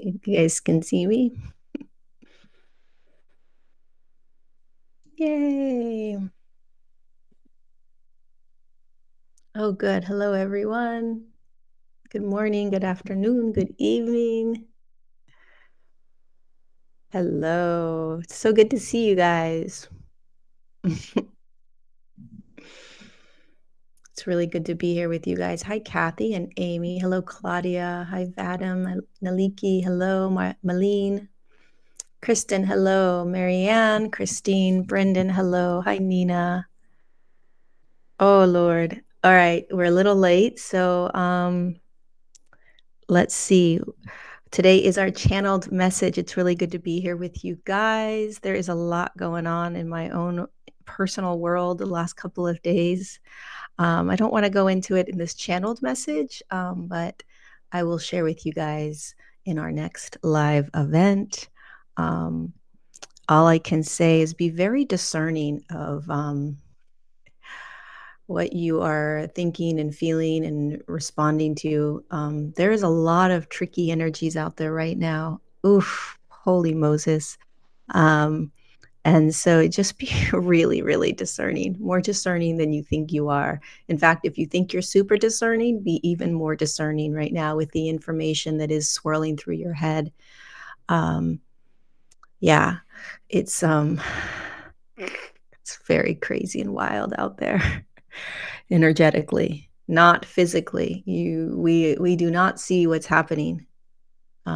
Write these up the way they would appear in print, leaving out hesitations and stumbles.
You guys can see me? Yay. Oh, good. Hello, everyone. Good morning, good afternoon, good evening. Hello. It's so good to see you guys. It's really good to be here with you guys. Hi, Kathy and Amy. Hello, Claudia. Hi, Vadim. Naliki. Hello, Malene. Kristen. Hello. Marianne. Christine. Brendan. Hello. Hi, Nina. Oh, Lord. All right. We're a little late. So, let's see. Today is our channeled message. It's really good to be here with you guys. There is a lot going on in my own personal world the last couple of days. I don't want to go into it in this channeled message, but I will share with you guys in our next live event. All I can say is be very discerning of what you are thinking and feeling and responding to. There is a lot of tricky energies out there right now. Oof, holy Moses. Um, and so just be really, really discerning, more discerning than you think you are. In fact, if you think you're super discerning, be even more discerning right now with the information that is swirling through your head. Yeah, it's it's very crazy and wild out there. Energetically, not physically. We do not see what's happening.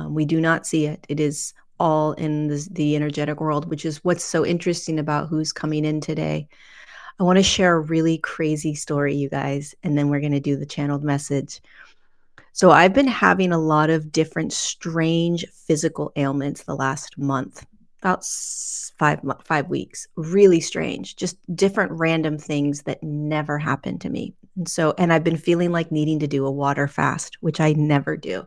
We do not see it. It is all in the energetic world, which is what's so interesting about who's coming in today. I want to share a really crazy story, you guys, and then we're going to do the channeled message. So I've been having a lot of different strange physical ailments the last month, about 5 weeks. Really strange, just different random things that never happened to me. And I've been feeling like needing to do a water fast, which I never do.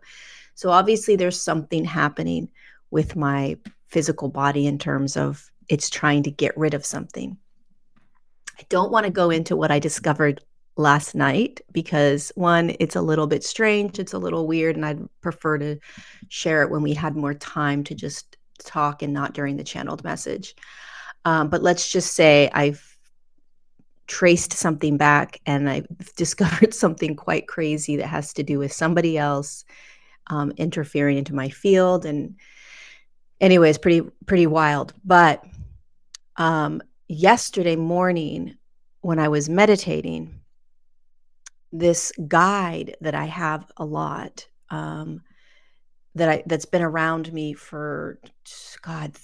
So obviously there's something happening with my physical body in terms of it's trying to get rid of something. I don't want to go into what I discovered last night because one, it's a little bit strange, it's a little weird, and I'd prefer to share it when we had more time to just talk and not during the channeled message. But let's just say I've traced something back and I've discovered something quite crazy that has to do with somebody else interfering into my field. And anyways, pretty wild. But yesterday morning when I was meditating, this guide that I have a lot, that's been around me for, God,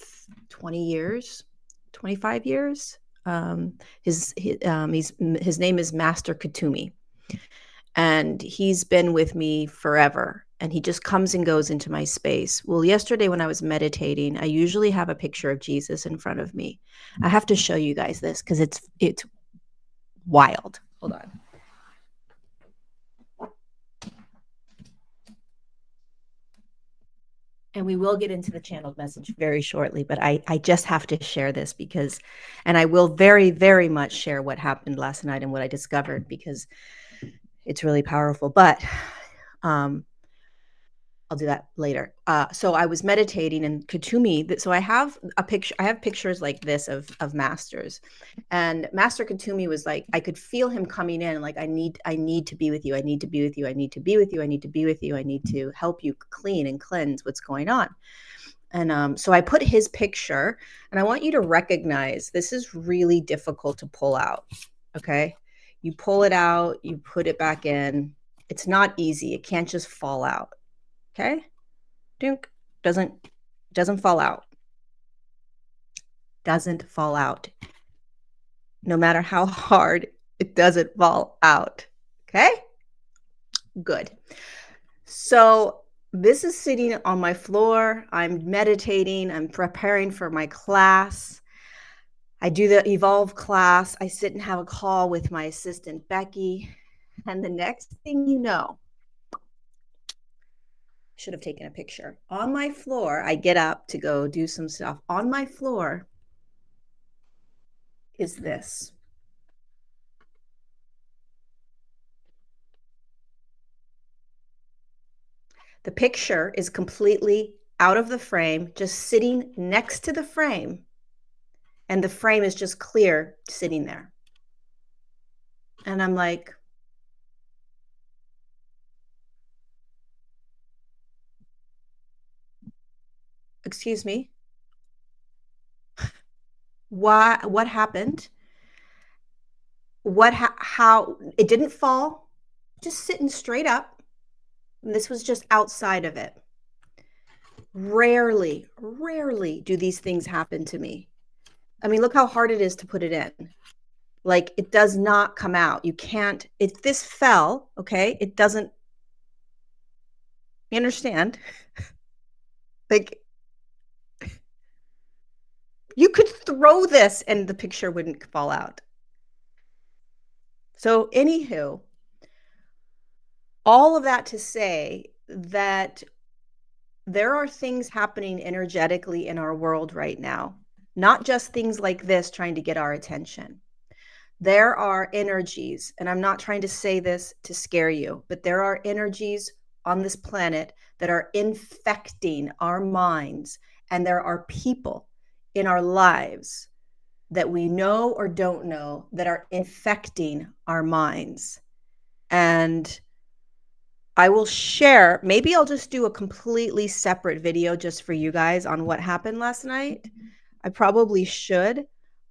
20 years, 25 years. His name is Master Kathumi, and he's been with me forever. And he just comes and goes into my space. Well, yesterday when I was meditating, I usually have a picture of Jesus in front of me. I have to show you guys this because it's wild. Hold on. And we will get into the channeled message very shortly, but I just have to share this because, and I will very, very much share what happened last night and what I discovered because it's really powerful. But I'll do that later. So I was meditating and Katumi. So I have a picture. I have pictures like this of masters, and Master Katumi was like, I could feel him coming in. Like I need to be with you. I need to be with you. I need to be with you. I need to be with you. I need to help you clean and cleanse what's going on. And so I put his picture, and I want you to recognize this is really difficult to pull out. Okay, you pull it out, you put it back in. It's not easy. It can't just fall out. Okay. Dunk. Doesn't fall out. Doesn't fall out. No matter how hard, it doesn't fall out. Okay? Good. So this is sitting on my floor. I'm meditating. I'm preparing for my class. I do the Evolve class. I sit and have a call with my assistant, Becky. And the next thing you know, should have taken a picture. On my floor, I get up to go do some stuff. On my floor is this. The picture is completely out of the frame, just sitting next to the frame, and the frame is just clear sitting there. And I'm like, excuse me, why, what happened? How it didn't fall, just sitting straight up. And this was just outside of it. Rarely, rarely do these things happen to me. I mean, look how hard it is to put it in. Like, it does not come out. You can't, if this fell, okay, it doesn't, you understand? Like, you could throw this and the picture wouldn't fall out. So, anywho, all of that to say that there are things happening energetically in our world right now, not just things like this trying to get our attention. There are energies, and I'm not trying to say this to scare you, but there are energies on this planet that are infecting our minds, and there are people in our lives that we know or don't know that are infecting our minds. And I will share, maybe I'll just do a completely separate video just for you guys on what happened last night. I probably should.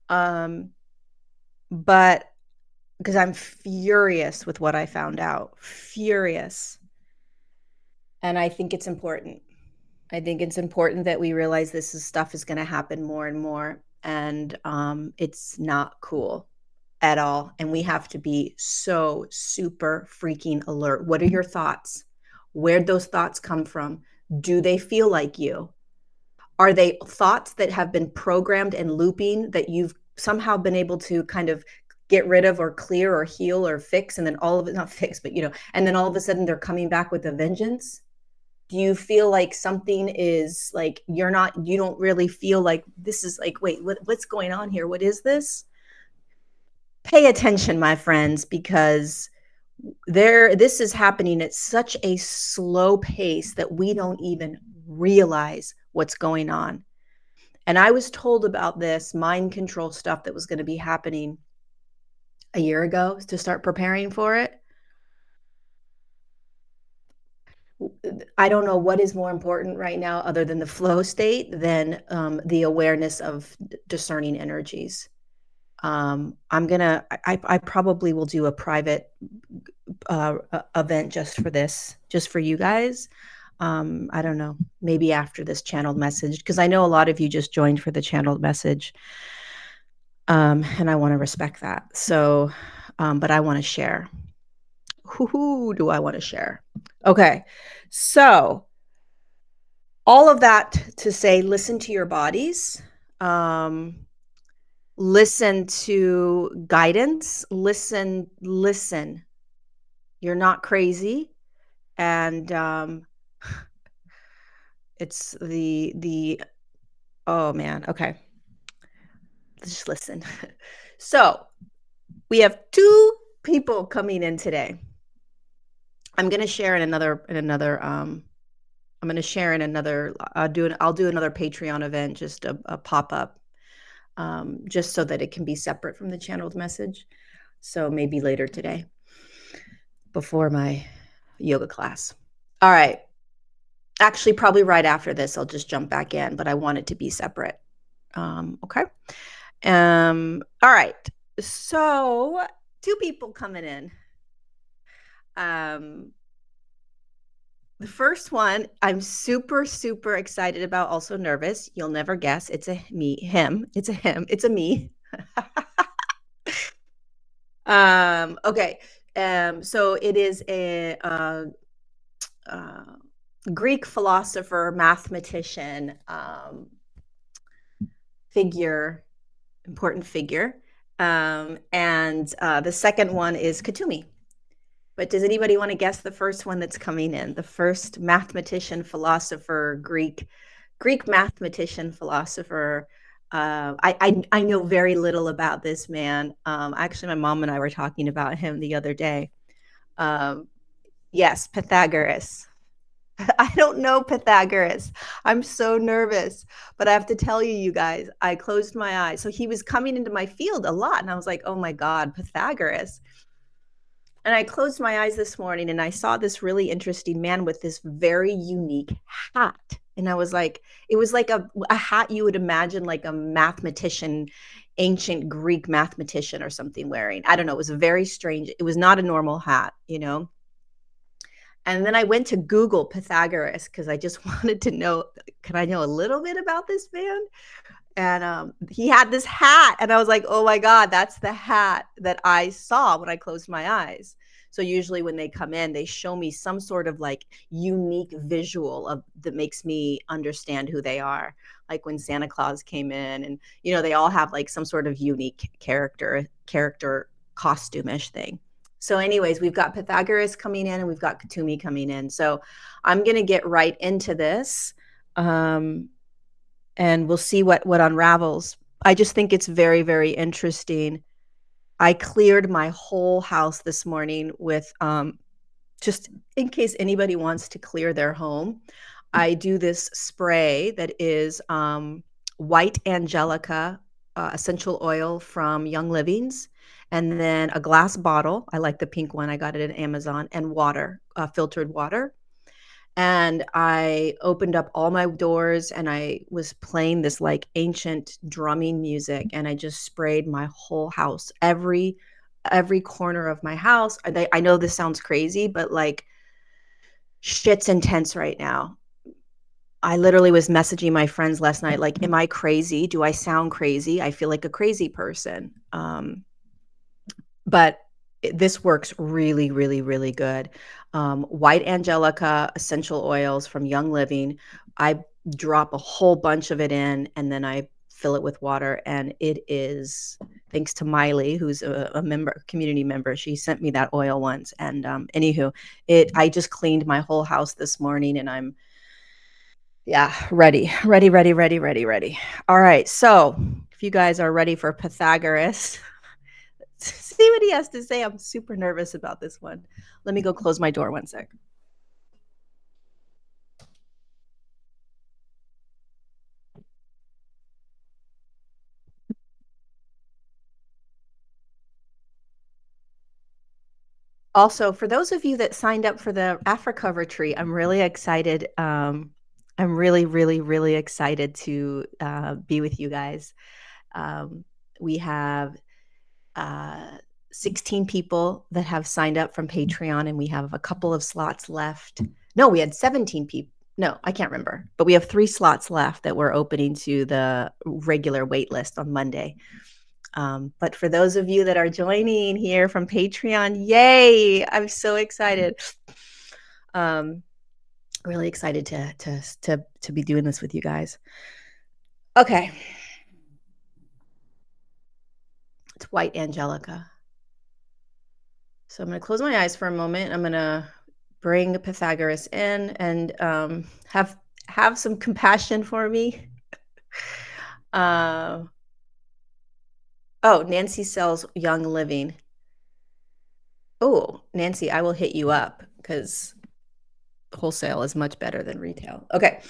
But because I'm furious with what I found out, furious. And I think it's important. I think it's important that we realize stuff is going to happen more and more. And it's not cool at all. And we have to be so super freaking alert. What are your thoughts? Where'd those thoughts come from? Do they feel like you? Are they thoughts that have been programmed and looping that you've somehow been able to kind of get rid of or clear or heal or fix, and then all of it, not fix, but and then all of a sudden they're coming back with a vengeance? Do you feel like something is like, you don't really feel like this is like, wait, what's going on here? What is this? Pay attention, my friends, because this is happening at such a slow pace that we don't even realize what's going on. And I was told about this mind control stuff that was going to be happening a year ago to start preparing for it. I don't know what is more important right now other than the flow state than the awareness of discerning energies. I probably will do a private event just for this, just for you guys. I don't know, maybe after this channeled message, because I know a lot of you just joined for the channeled message. And I want to respect that. So, but I want to share. Who do I want to share? Okay. So all of that to say, listen to your bodies. Listen to guidance. Listen. You're not crazy. And it's oh man. Okay. Just listen. So we have 2 people coming in today. I'm going to share in another I'm going to share in another, I'll do another Patreon event, just a pop-up, just so that it can be separate from the channeled message. So maybe later today before my yoga class. All right. Actually, probably right after this, I'll just jump back in, but I want it to be separate. Okay. All right. So 2 people coming in. The first one I'm super, super excited about, also nervous. You'll never guess. It's a him. It's a him. It's a me. Okay. So it is a Greek philosopher, mathematician, important figure. And the second one is Kathumi. But does anybody want to guess the first one that's coming in? The first mathematician, philosopher, Greek mathematician, philosopher. I know very little about this man. Actually, my mom and I were talking about him the other day. Yes, Pythagoras. I don't know Pythagoras. I'm so nervous, but I have to tell you, you guys, I closed my eyes. So he was coming into my field a lot, and I was like, oh my God, Pythagoras. And I closed my eyes this morning and I saw this really interesting man with this very unique hat. And I was like, it was like a hat you would imagine like a mathematician, ancient Greek mathematician or something wearing. I don't know. It was very strange. It was not a normal hat, you know? And then I went to Google Pythagoras because I just wanted to know, can I know a little bit about this man? And he had this hat, and I was like, oh my God, that's the hat that I saw when I closed my eyes. So usually when they come in, they show me some sort of like unique visual of that makes me understand who they are. Like when Santa Claus came in, and they all have like some sort of unique character costume-ish thing. So anyways, we've got Pythagoras coming in and we've got Kathumi coming in. So I'm going to get right into this. And we'll see what unravels. I just think it's very, very interesting. I cleared my whole house this morning with just in case anybody wants to clear their home. I do this spray that is white angelica essential oil from Young Livings, and then a glass bottle. I like the pink one. I got it at Amazon, and water, filtered water. And I opened up all my doors and I was playing this like ancient drumming music, and I just sprayed my whole house, every corner of my house. I know this sounds crazy, but like shit's intense right now. I literally was messaging my friends last night like, am I crazy? Do I sound crazy? I feel like a crazy person. But this works really, really, really good. White angelica essential oils from Young Living. I drop a whole bunch of it in, and then I fill it with water. And it is, thanks to Miley, who's a member, community member. She sent me that oil once. And anywho, I just cleaned my whole house this morning, and I'm, yeah, ready. All right. So if you guys are ready for Pythagoras, see what he has to say. I'm super nervous about this one. Let me go close my door one sec. Also, for those of you that signed up for the Africa retreat, I'm really excited. I'm really, really, really excited to be with you guys. We have 16 people that have signed up from Patreon, and we have a couple of slots left. No, we had 17 people. No, I can't remember, but we have 3 slots left that we're opening to the regular wait list on Monday. But for those of you that are joining here from Patreon, yay! I'm so excited. Really excited to be doing this with you guys. Okay. It's white angelica. So I'm going to close my eyes for a moment. I'm going to bring Pythagoras in and have some compassion for me. Oh, Nancy sells Young Living. Oh, Nancy, I will hit you up because wholesale is much better than retail. Okay.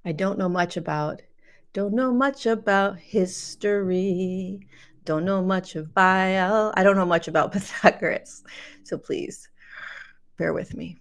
I don't know much about history. Don't know much of bio. I don't know much about Pythagoras. So please bear with me.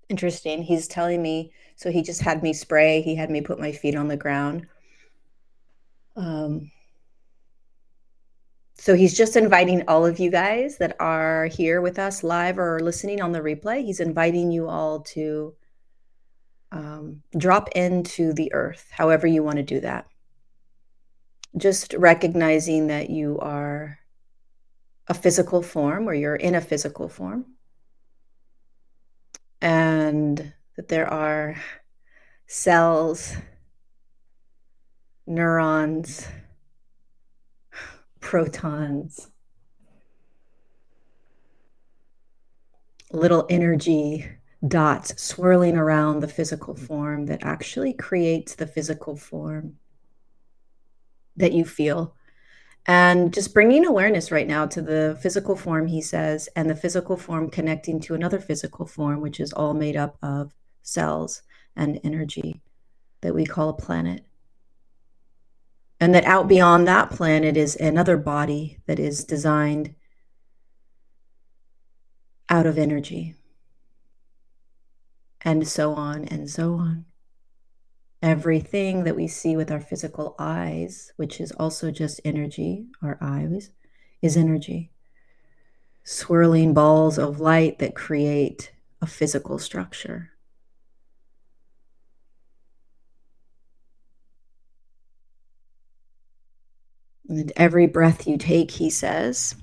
Interesting. He's telling me, so he just had me spray. He had me put my feet on the ground. So he's just inviting all of you guys that are here with us live or listening on the replay. He's inviting you all to drop into the earth, however you want to do that. Just recognizing that you are a physical form, or you're in a physical form, and that there are cells, neurons, protons, little energy dots swirling around the physical form that actually creates the physical form that you feel. And just bringing awareness right now to the physical form, he says, and the physical form connecting to another physical form, which is all made up of cells and energy that we call a planet. And that out beyond that planet is another body that is designed out of energy, and so on and so on. Everything that we see with our physical eyes, which is also just energy, our eyes, is energy. Swirling balls of light that create a physical structure. And every breath you take, he says,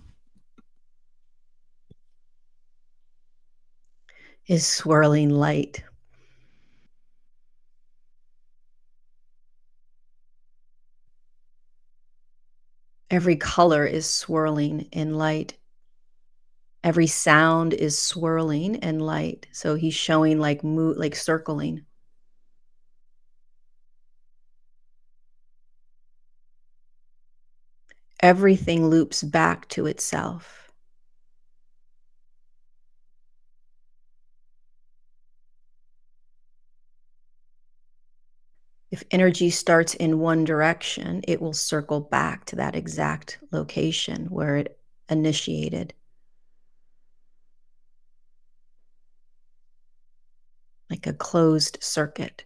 is swirling light. Every color is swirling in light. Every sound is swirling in light. So he's showing like circling. Everything loops back to itself. If energy starts in one direction, it will circle back to that exact location where it initiated. Like a closed circuit.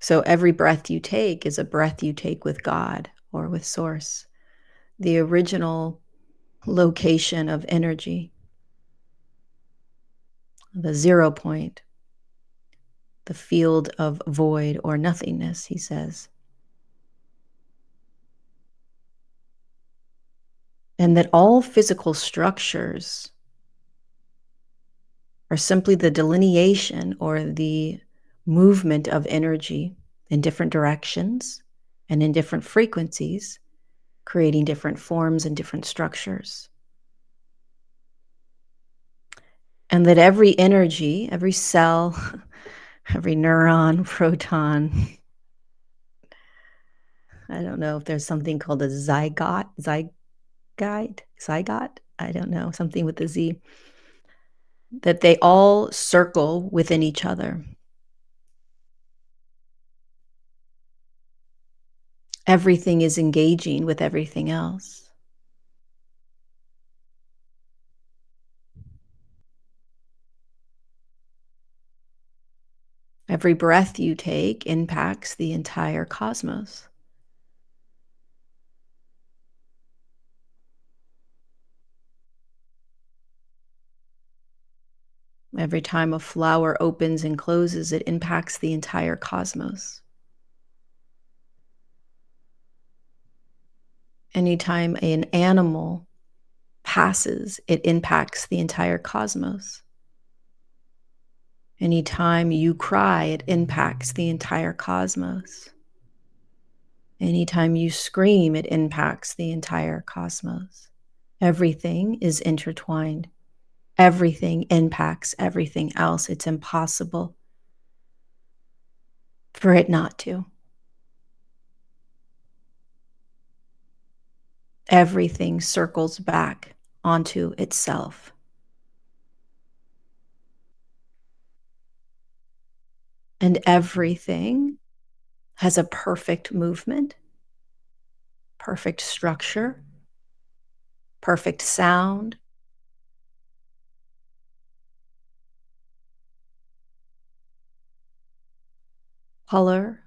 So every breath you take is a breath you take with God or with Source, the original location of energy, the 0 point, the field of void or nothingness, he says. And that all physical structures are simply the delineation or the movement of energy in different directions and in different frequencies, creating different forms and different structures. And that every energy, every cell, every neuron, proton, I don't know if there's something called a zygote, I don't know, something with a Z, that they all circle within each other. Everything is engaging with everything else. Every breath you take impacts the entire cosmos. Every time a flower opens and closes, it impacts the entire cosmos. Anytime an animal passes, it impacts the entire cosmos. Anytime you cry, it impacts the entire cosmos. Anytime you scream, it impacts the entire cosmos. Everything is intertwined. Everything impacts everything else. It's impossible for it not to. Everything circles back onto itself. And everything has a perfect movement, perfect structure, perfect sound, color,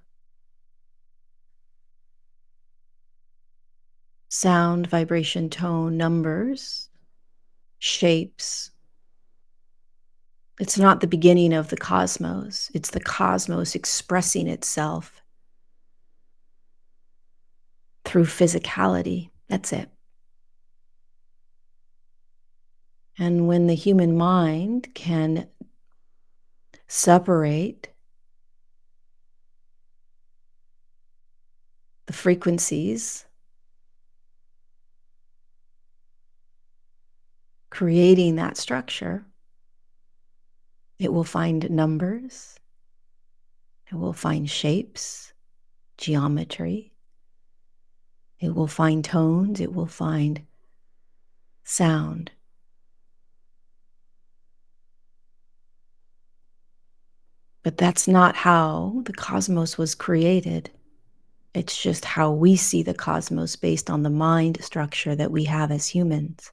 sound, vibration, tone, numbers, shapes. It's not the beginning of the cosmos. It's the cosmos expressing itself through physicality. That's it. And when the human mind can separate the frequencies, creating that structure, it will find numbers, it will find shapes, geometry, it will find tones, it will find sound. But that's not how the cosmos was created. It's just how we see the cosmos based on the mind structure that we have as humans.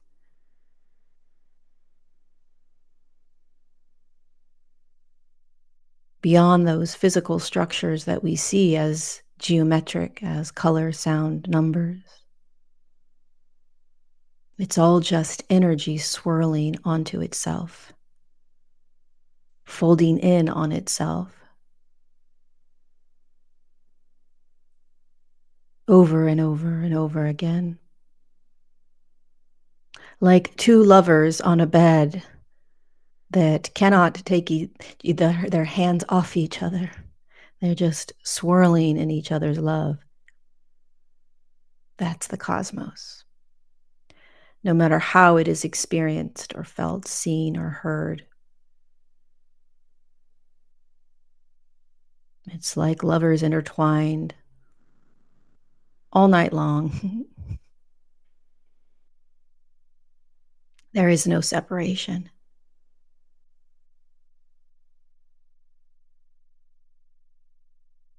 Beyond those physical structures that we see as geometric, as color, sound, numbers, it's all just energy swirling onto itself, folding in on itself over and over and over again. Like two lovers on a bed that cannot take their hands off each other. They're just swirling in each other's love. That's the cosmos. No matter how it is experienced or felt, seen or heard. It's like lovers intertwined all night long. There is no separation.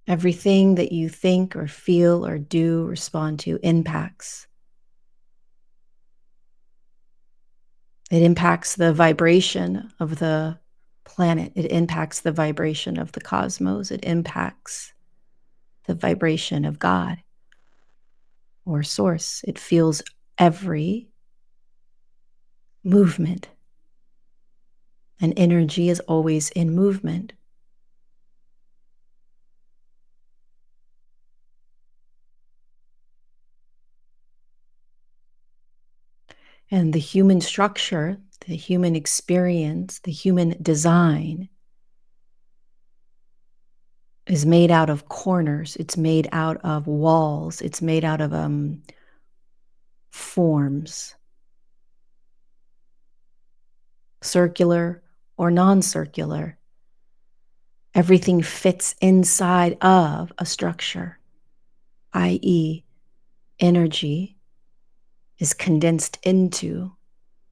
Everything that you think or feel or do, respond to, impacts. It impacts the vibration of the planet. It impacts the vibration of the cosmos. It impacts the vibration of God or source. It feels every movement. And energy is always in movement. And the human structure, the human experience, the human design is made out of corners. It's made out of walls. It's made out of forms, circular or non-circular. Everything fits inside of a structure, i.e., energy is condensed into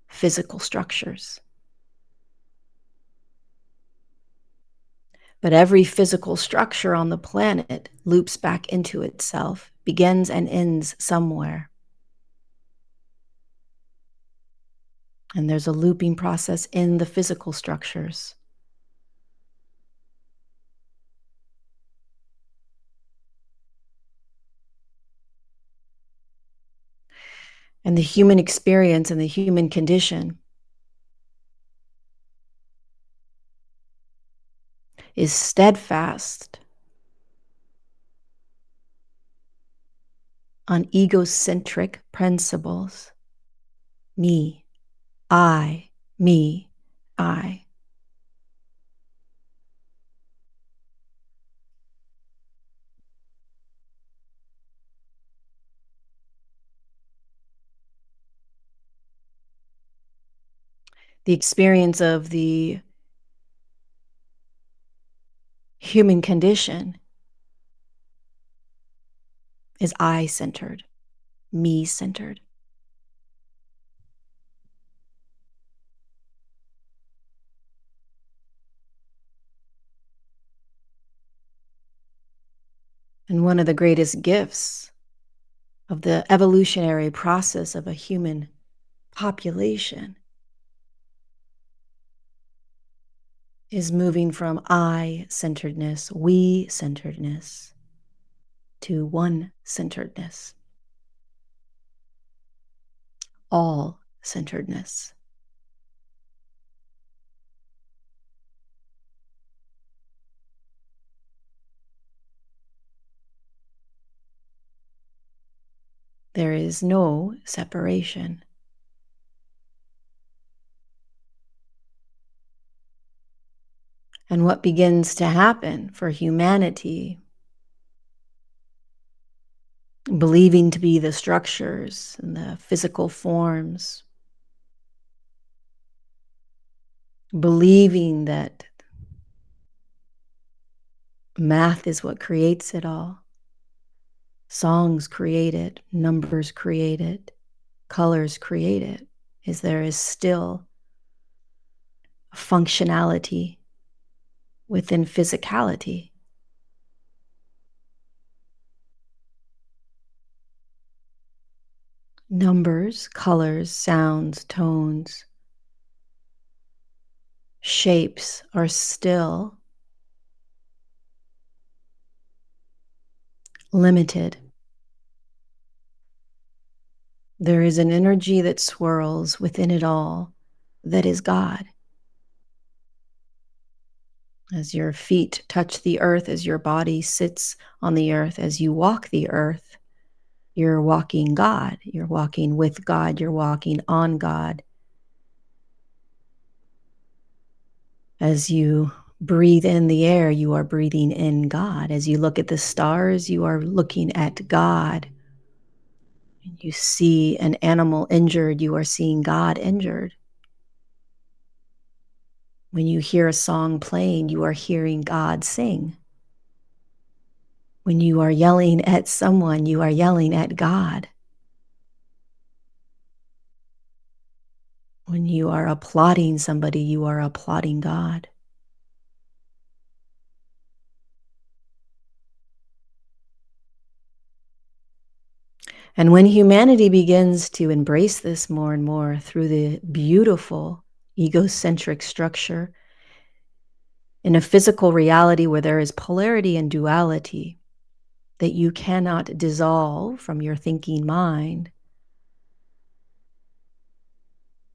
physical structures. But every physical structure on the planet loops back into itself, begins and ends somewhere. And there's a looping process in the physical structures. And the human experience and the human condition is steadfast on egocentric principles. Me, I, me, I. The experience of the human condition is I-centered, me-centered. And one of the greatest gifts of the evolutionary process of a human population is moving from I centeredness, we centeredness, to one centeredness, all centeredness. There is no separation. And what begins to happen for humanity, believing to be the structures and the physical forms, believing that math is what creates it all. Songs create it, numbers create it, colors create it, is there is still a functionality within physicality. Numbers, colors, sounds, tones, shapes are still limited. There is an energy that swirls within it all that is God. As your feet touch the earth, as your body sits on the earth, as you walk the earth, you're walking God. You're walking with God. You're walking on God. As you breathe in the air, you are breathing in God. As you look at the stars, you are looking at God. You see an animal injured, you are seeing God injured. When you hear a song playing, you are hearing God sing. When you are yelling at someone, you are yelling at God. When you are applauding somebody, you are applauding God. And when humanity begins to embrace this more and more through the beautiful egocentric structure in a physical reality where there is polarity and duality that you cannot dissolve from your thinking mind,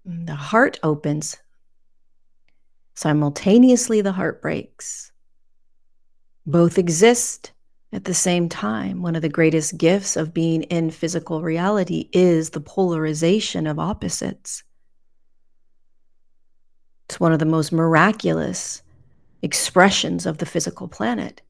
the heart opens. Simultaneously, the heart breaks. Both exist at the same time. One of the greatest gifts of being in physical reality is the polarization of opposites. It's one of the most miraculous expressions of the physical planet.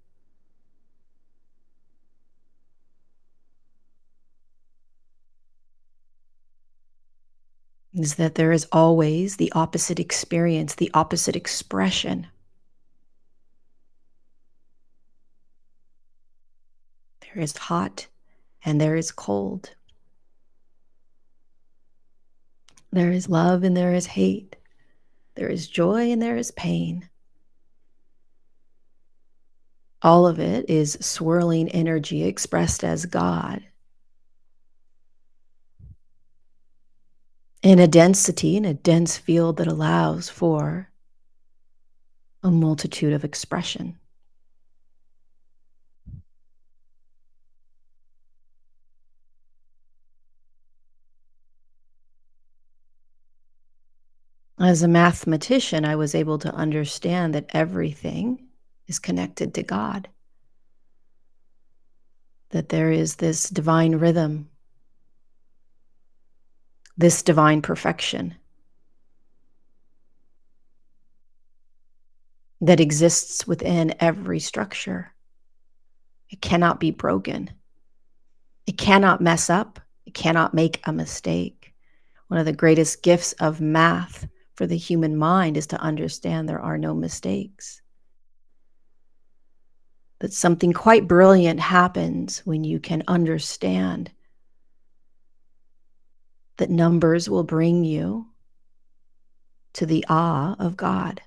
Is that there is always the opposite experience, the opposite expression. There is hot and there is cold. There is love and there is hate. There is joy and there is pain. All of it is swirling energy expressed as God in a density, in a dense field that allows for a multitude of expression. As a mathematician, I was able to understand that everything is connected to God, that there is this divine rhythm, this divine perfection that exists within every structure. It cannot be broken. It cannot mess up. It cannot make a mistake. One of the greatest gifts of math for the human mind is to understand there are no mistakes. That something quite brilliant happens when you can understand that numbers will bring you to the awe of God.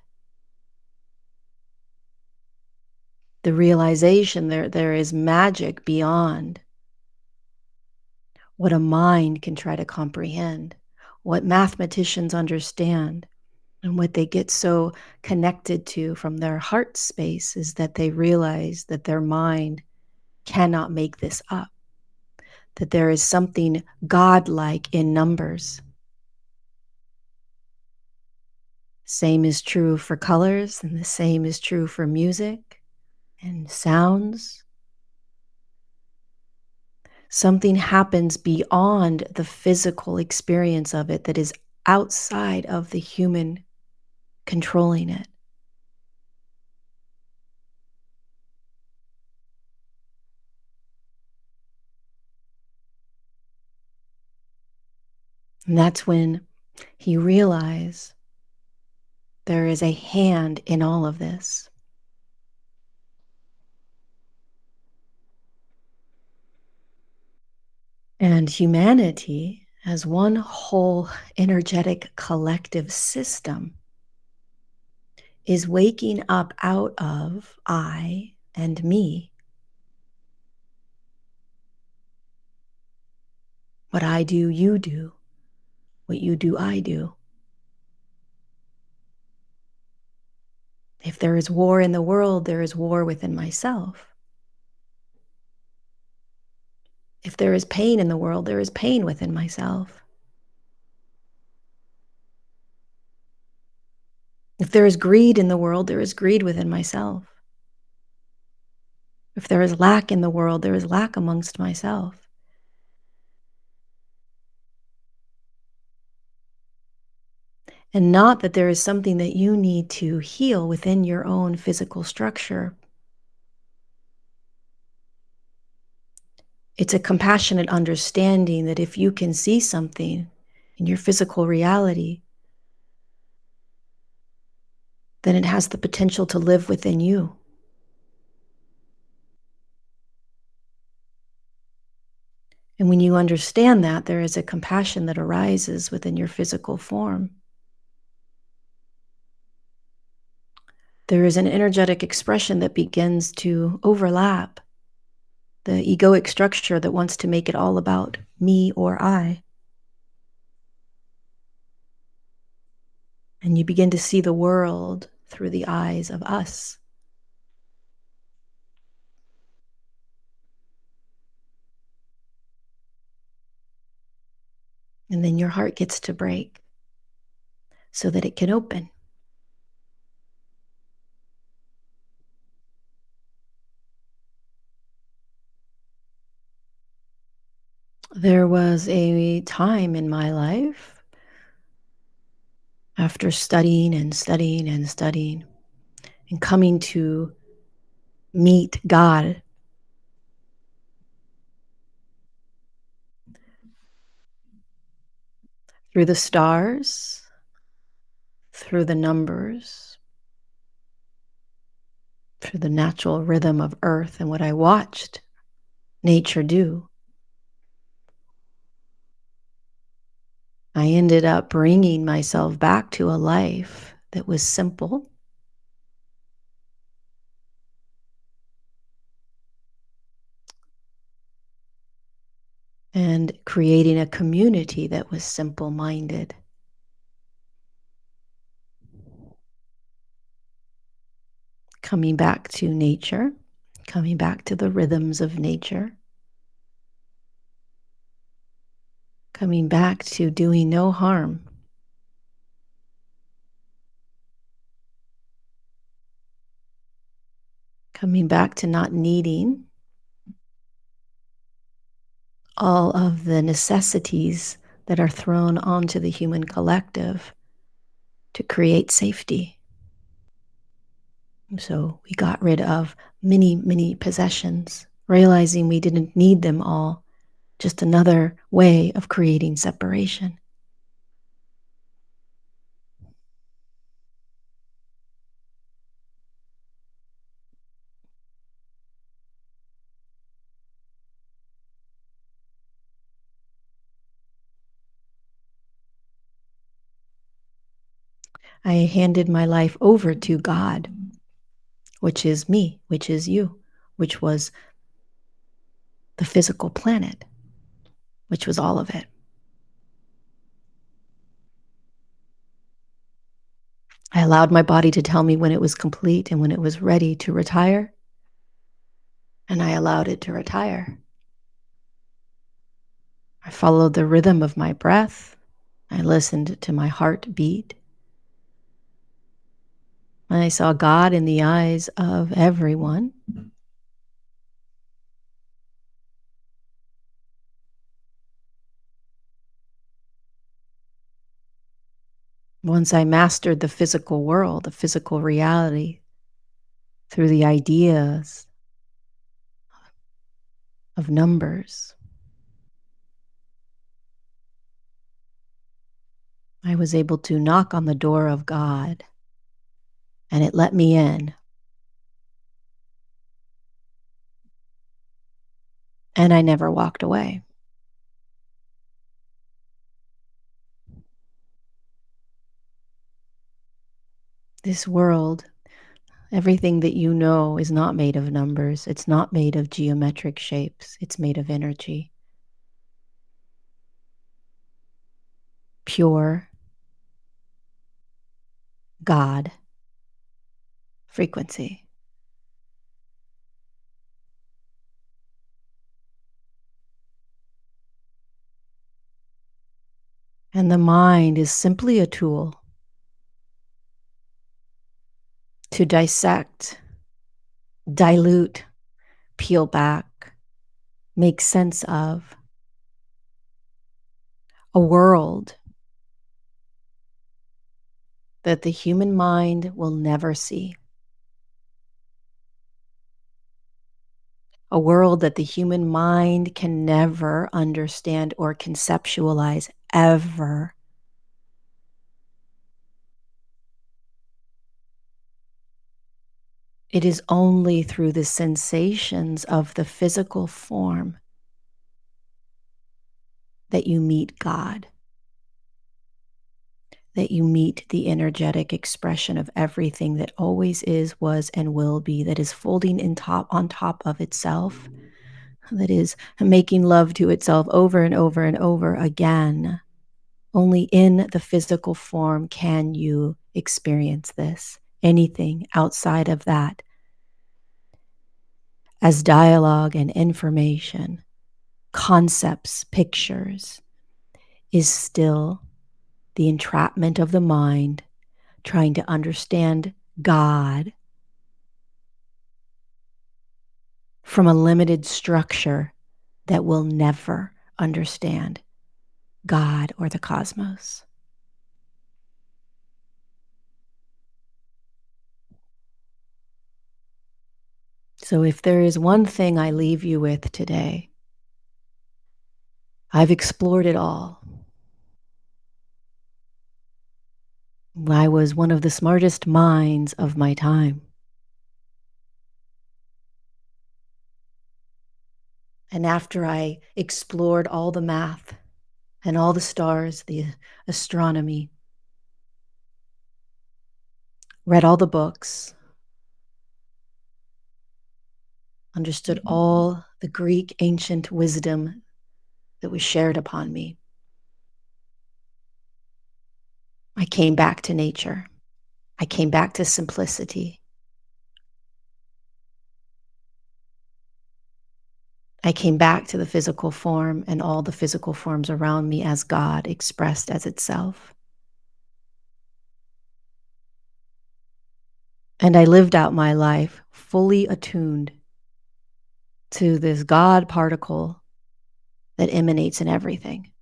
The realization there is magic beyond what a mind can try to comprehend, what mathematicians understand. And what they get so connected to from their heart space is that they realize that their mind cannot make this up, that there is something godlike in numbers. Same is true for colors, and the same is true for music and sounds. Something happens beyond the physical experience of it that is outside of the human controlling it. And that's when he realized there is a hand in all of this. And humanity, as one whole energetic collective system, is waking up out of I and me. What I do, you do. What you do, I do. If there is war in the world, there is war within myself. If there is pain in the world, there is pain within myself. If there is greed in the world, there is greed within myself. If there is lack in the world, there is lack amongst myself. And not that there is something that you need to heal within your own physical structure. It's a compassionate understanding that if you can see something in your physical reality, then it has the potential to live within you. And when you understand that, there is a compassion that arises within your physical form. There is an energetic expression that begins to overlap the egoic structure that wants to make it all about me or I. And you begin to see the world through the eyes of us. And then your heart gets to break so that it can open. There was a time in my life after studying and studying and studying and coming to meet God through the stars, through the numbers, through the natural rhythm of earth and what I watched nature do. I ended up bringing myself back to a life that was simple, and creating a community that was simple-minded. Coming back to nature, coming back to the rhythms of nature, coming back to doing no harm. Coming back to not needing all of the necessities that are thrown onto the human collective to create safety. So we got rid of many, many possessions, realizing we didn't need them all, just another way of creating separation. I handed my life over to God, which is me, which is you, which was the physical planet, which was all of it. I allowed my body to tell me when it was complete and when it was ready to retire, and I allowed it to retire. I followed the rhythm of my breath. I listened to my heart beat. And I saw God in the eyes of everyone. Once I mastered the physical world, the physical reality, through the ideas of numbers, I was able to knock on the door of God, and it let me in. And I never walked away. This world, everything that you know, is not made of numbers. It's not made of geometric shapes. It's made of energy. Pure God frequency. And the mind is simply a tool to dissect, dilute, peel back, make sense of a world that the human mind will never see. A world that the human mind can never understand or conceptualize ever. It is only through the sensations of the physical form that you meet God, that you meet the energetic expression of everything that always is, was, and will be, that is folding on top of itself, that is making love to itself over and over and over again. Only in the physical form can you experience this. Anything outside of that, as dialogue and information, concepts, pictures, is still the entrapment of the mind trying to understand God from a limited structure that will never understand God or the cosmos. So if there is one thing I leave you with today, I've explored it all. I was one of the smartest minds of my time. And after I explored all the math and all the stars, the astronomy, read all the books, understood all the Greek ancient wisdom that was shared upon me, I came back to nature. I came back to simplicity. I came back to the physical form and all the physical forms around me as God expressed as itself. And I lived out my life fully attuned to this God particle that emanates in everything.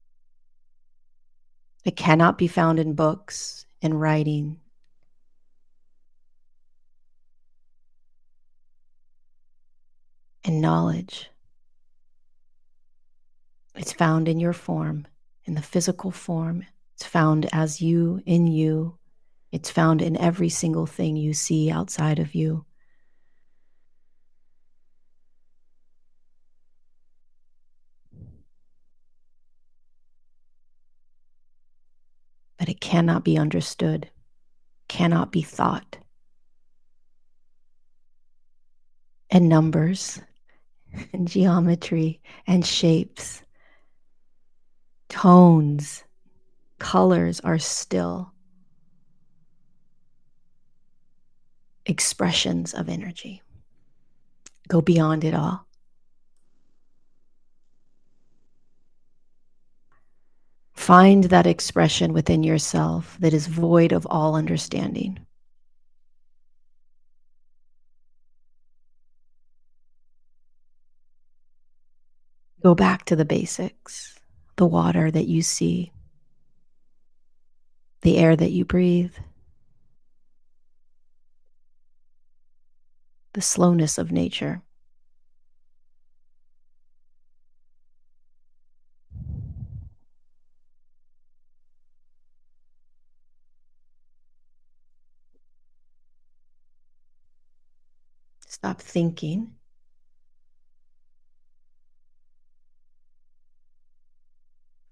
It cannot be found in books and writing. And knowledge. It's found in your form, in the physical form. It's found as you, in you. It's found in every single thing you see outside of you. But it cannot be understood, cannot be thought. And numbers, and geometry, and shapes, tones, colors are still. expressions of energy. Go beyond it all. Find that expression within yourself that is void of all understanding. Go back to the basics, the water that you see, the air that you breathe, the slowness of nature. Stop thinking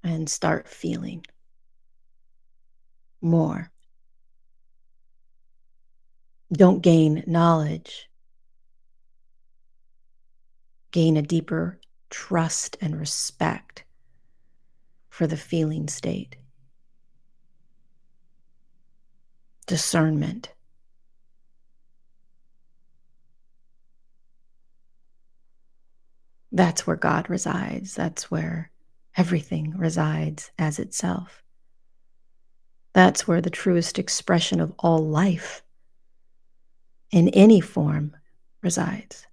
and start feeling more. Don't gain knowledge, gain a deeper trust and respect for the feeling state. Discernment. That's where God resides. That's where everything resides as itself. That's where the truest expression of all life in any form resides.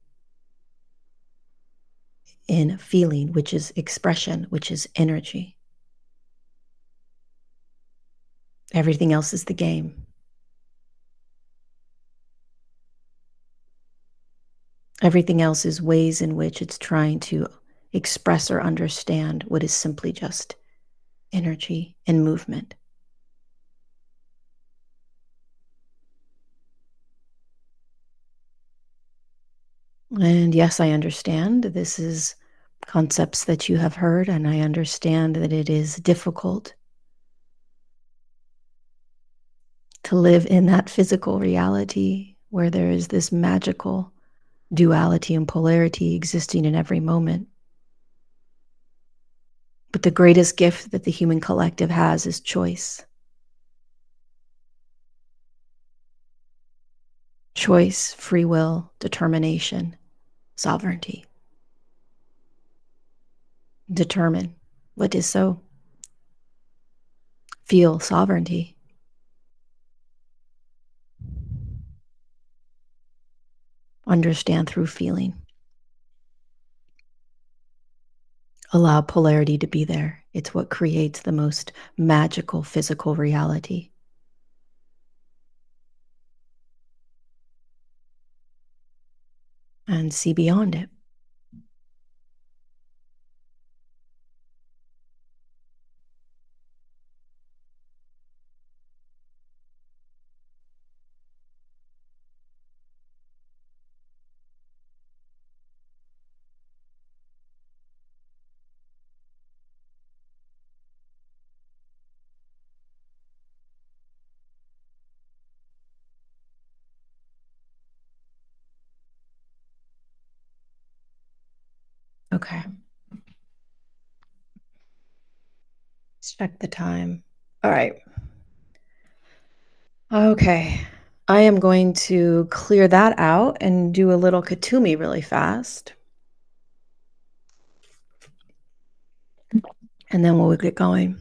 In feeling, which is expression, which is energy. Everything else is the game. Everything else is ways in which it's trying to express or understand what is simply just energy and movement. And yes, I understand this is concepts that you have heard, and I understand that it is difficult to live in that physical reality where there is this magical duality and polarity existing in every moment. But the greatest gift that the human collective has is choice. Choice, free will, determination, sovereignty. Determine what is so. Feel sovereignty. Understand through feeling. Allow polarity to be there. It's what creates the most magical physical reality. And see beyond it. Okay. Let's check the time. All right. Okay. I am going to clear that out and do a little Kathumi really fast. And then we'll get going.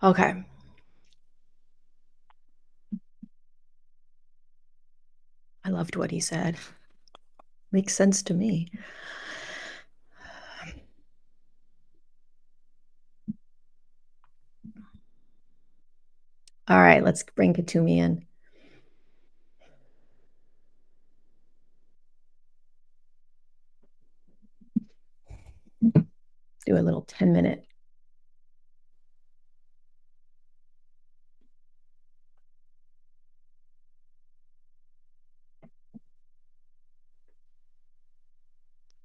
Okay. I loved what he said. Makes sense to me. All right, let's bring Kathumi in. Do a little 10-minute.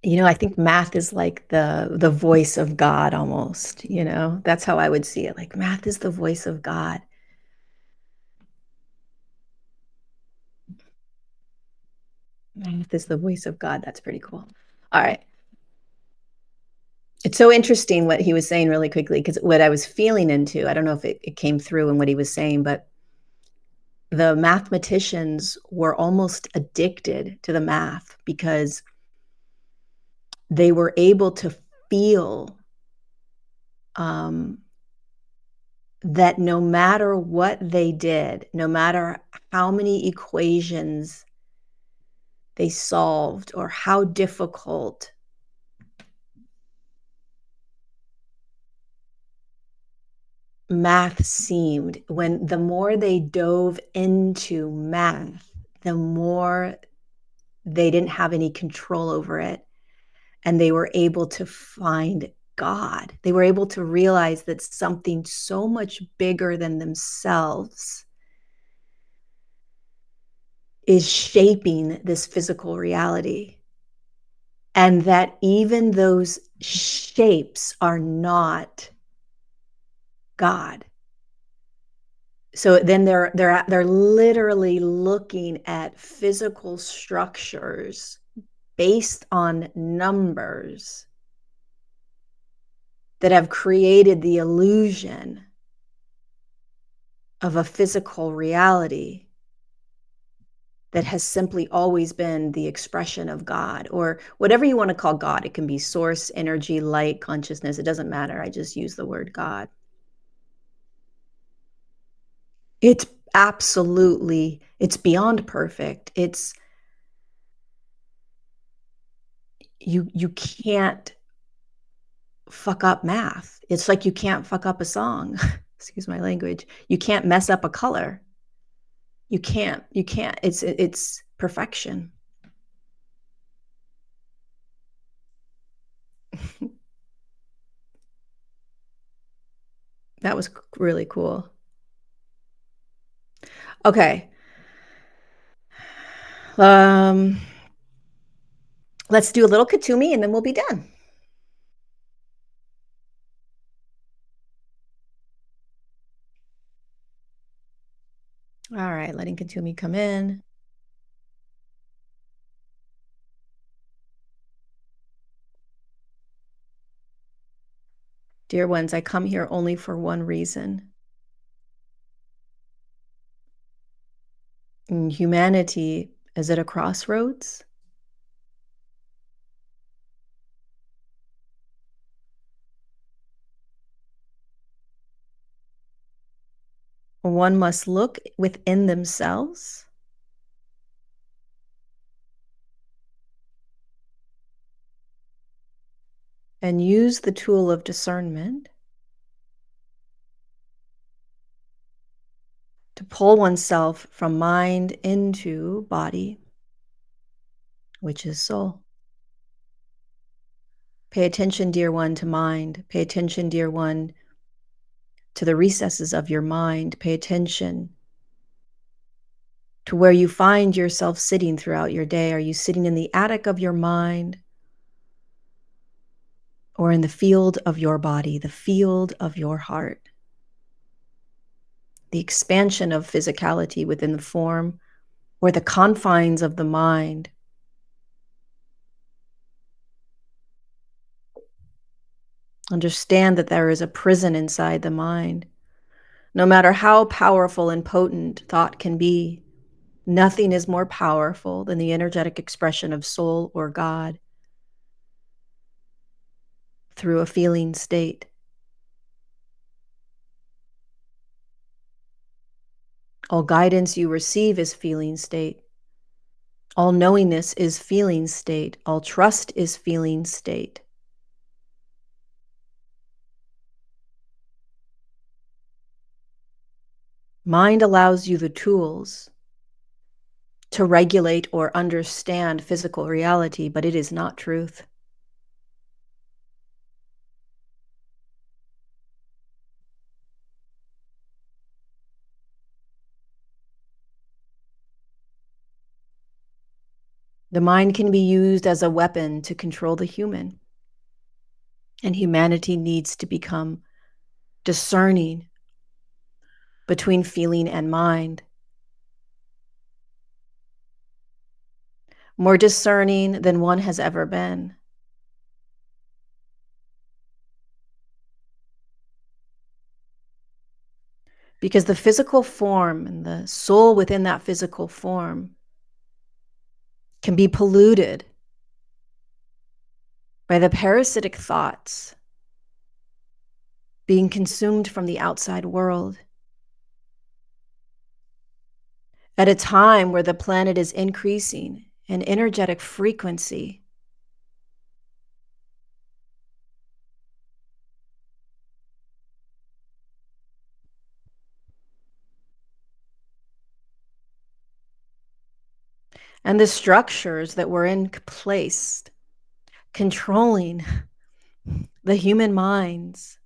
I think math is like the voice of God almost, That's how I would see it. Like math is the voice of God. Math is the voice of God. That's pretty cool. All right. It's so interesting what he was saying really quickly, because what I was feeling into, I don't know if it came through in what he was saying, but The mathematicians were almost addicted to the math because they were able to feel, um, that no matter what they did, no matter how many equations they solved or how difficult math seemed, when the more they dove into math, the more they didn't have any control over it, and they were able to find God. They were able to realize that something so much bigger than themselves is shaping this physical reality, and that even those shapes are not God. So then they're literally looking at physical structures based on numbers that have created the illusion of a physical reality that has simply always been the expression of God, or whatever you want to call God. It can be source, energy, light, consciousness. It doesn't matter. I just use the word God. It's it's beyond perfect. You can't fuck up math. It's like you can't fuck up a song. Excuse my language. You can't mess up a color. You can't. It's perfection. That was really cool. Okay. Um, let's do a little Katumi and then we'll be done. All right, letting Katumi come in. Dear ones, I come here only for one reason. Humanity is at a crossroads. One must look within themselves and use the tool of discernment to pull oneself from mind into body, which is soul. Pay attention, dear one, to mind. Pay attention, dear one, to the recesses of your mind. Pay attention to where you find yourself sitting throughout your day. Are you sitting in the attic of your mind or in the field of your body, the field of your heart? The expansion of physicality within the form or the confines of the mind. Understand that there is a prison inside the mind. No matter how powerful and potent thought can be, nothing is more powerful than the energetic expression of soul or God through a feeling state. All guidance you receive is feeling state. All knowingness is feeling state. All trust is feeling state. Mind allows you the tools to regulate or understand physical reality, but it is not truth. The mind can be used as a weapon to control the human, and humanity needs to become discerning between feeling and mind, more discerning than one has ever been. Because the physical form and the soul within that physical form can be polluted by the parasitic thoughts being consumed from the outside world at a time where the planet is increasing in energetic frequency. And the structures that were in place controlling the human minds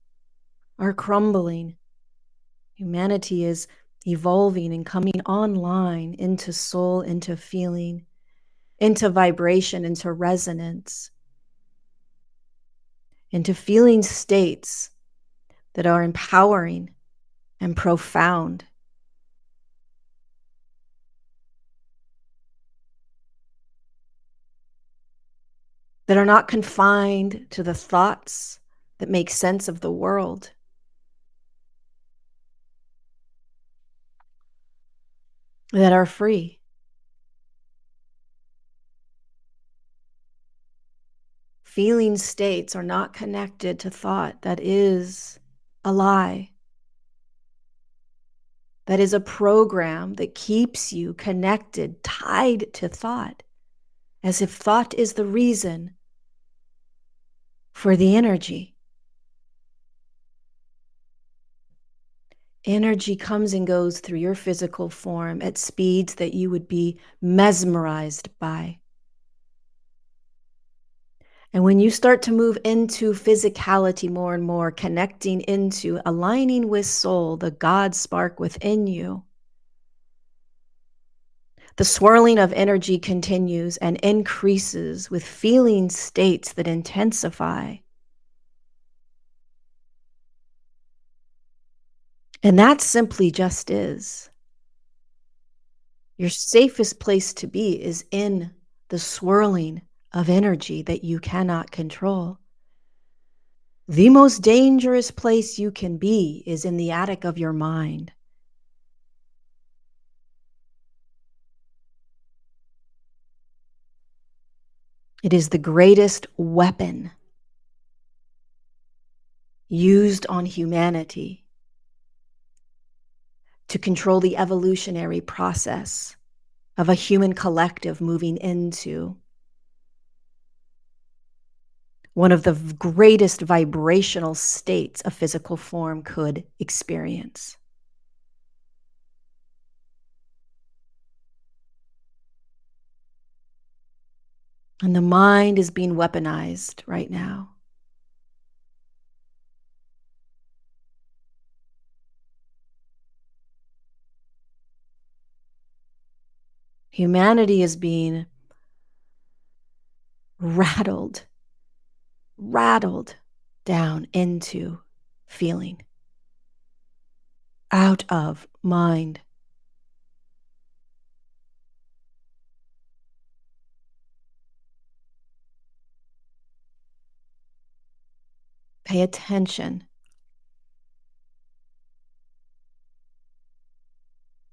are crumbling. Humanity is evolving and coming online into soul, into feeling, into vibration, into resonance, into feeling states that are empowering and profound. That are not confined to the thoughts that make sense of the world. That are free. Feeling states are not connected to thought. That is a lie. That is a program that keeps you connected, tied to thought, as if thought is the reason for the energy. Energy comes and goes through your physical form at speeds that you would be mesmerized by. And when you start to move into physicality more and more, connecting into, aligning with soul, the God spark within you, the swirling of energy continues and increases with feeling states that intensify. And that simply just is. Your safest place to be is in the swirling of energy that you cannot control. The most dangerous place you can be is in the attic of your mind. It is the greatest weapon used on humanity to control the evolutionary process of a human collective moving into one of the greatest vibrational states a physical form could experience. And the mind is being weaponized right now. Humanity is being rattled down into feeling, out of mind. Pay attention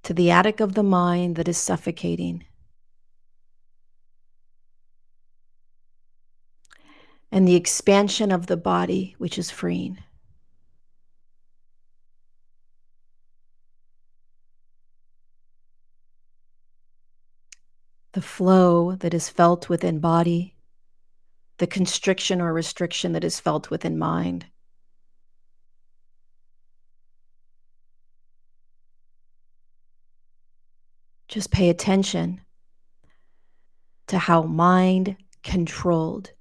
to the attic of the mind that is suffocating, and the expansion of the body, which is freeing. The flow that is felt within body, the constriction or restriction that is felt within mind. Just pay attention to how mind controlled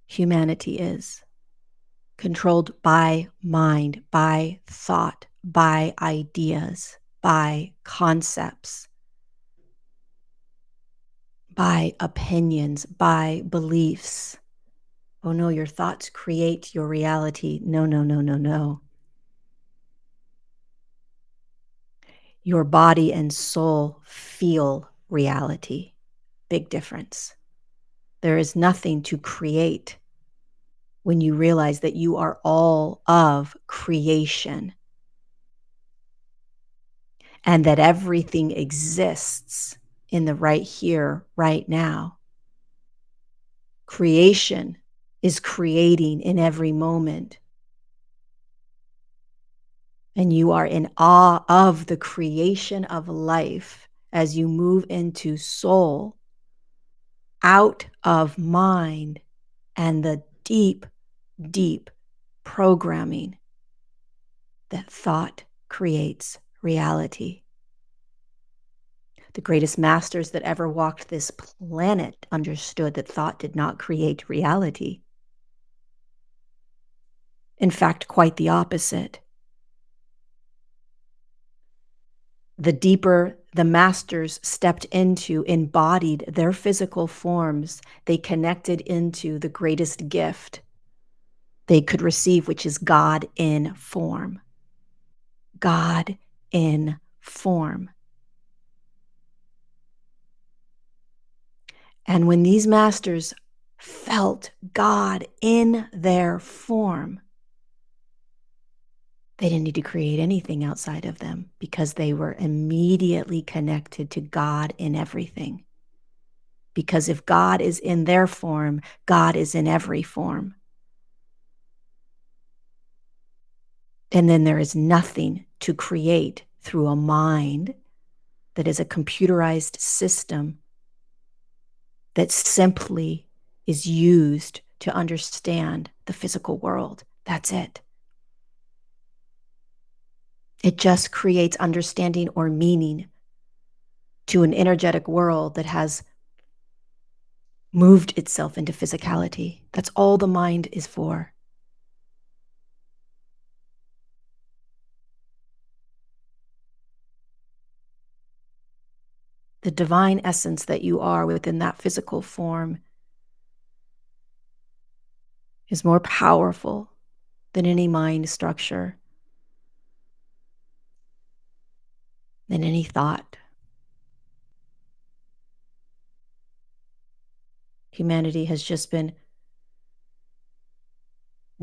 humanity is. Controlled by mind, by thought, by ideas, by concepts, by opinions, by beliefs. Oh no, your thoughts create your reality. No, no, no, no, no. Your body and soul feel reality. Big difference. There is nothing to create when you realize that you are all of creation. and that everything exists in the right here, right now. Creation is creating in every moment. And you are in awe of the creation of life as you move into soul, out of mind, and the deep, deep programming that thought creates reality. The greatest masters that ever walked this planet understood that thought did not create reality. In fact, quite the opposite. The deeper the masters stepped into, embodied their physical forms, they connected into the greatest gift they could receive, which is God in form. God in form. And when these masters felt God in their form, they didn't need to create anything outside of them because they were immediately connected to God in everything. Because if God is in their form, God is in every form. And then there is nothing to create through a mind that is a computerized system that simply is used to understand the physical world. That's it. It just creates understanding or meaning to an energetic world that has moved itself into physicality. That's all the mind is for. The divine essence that you are within that physical form is more powerful than any mind structure, than any thought. Humanity has just been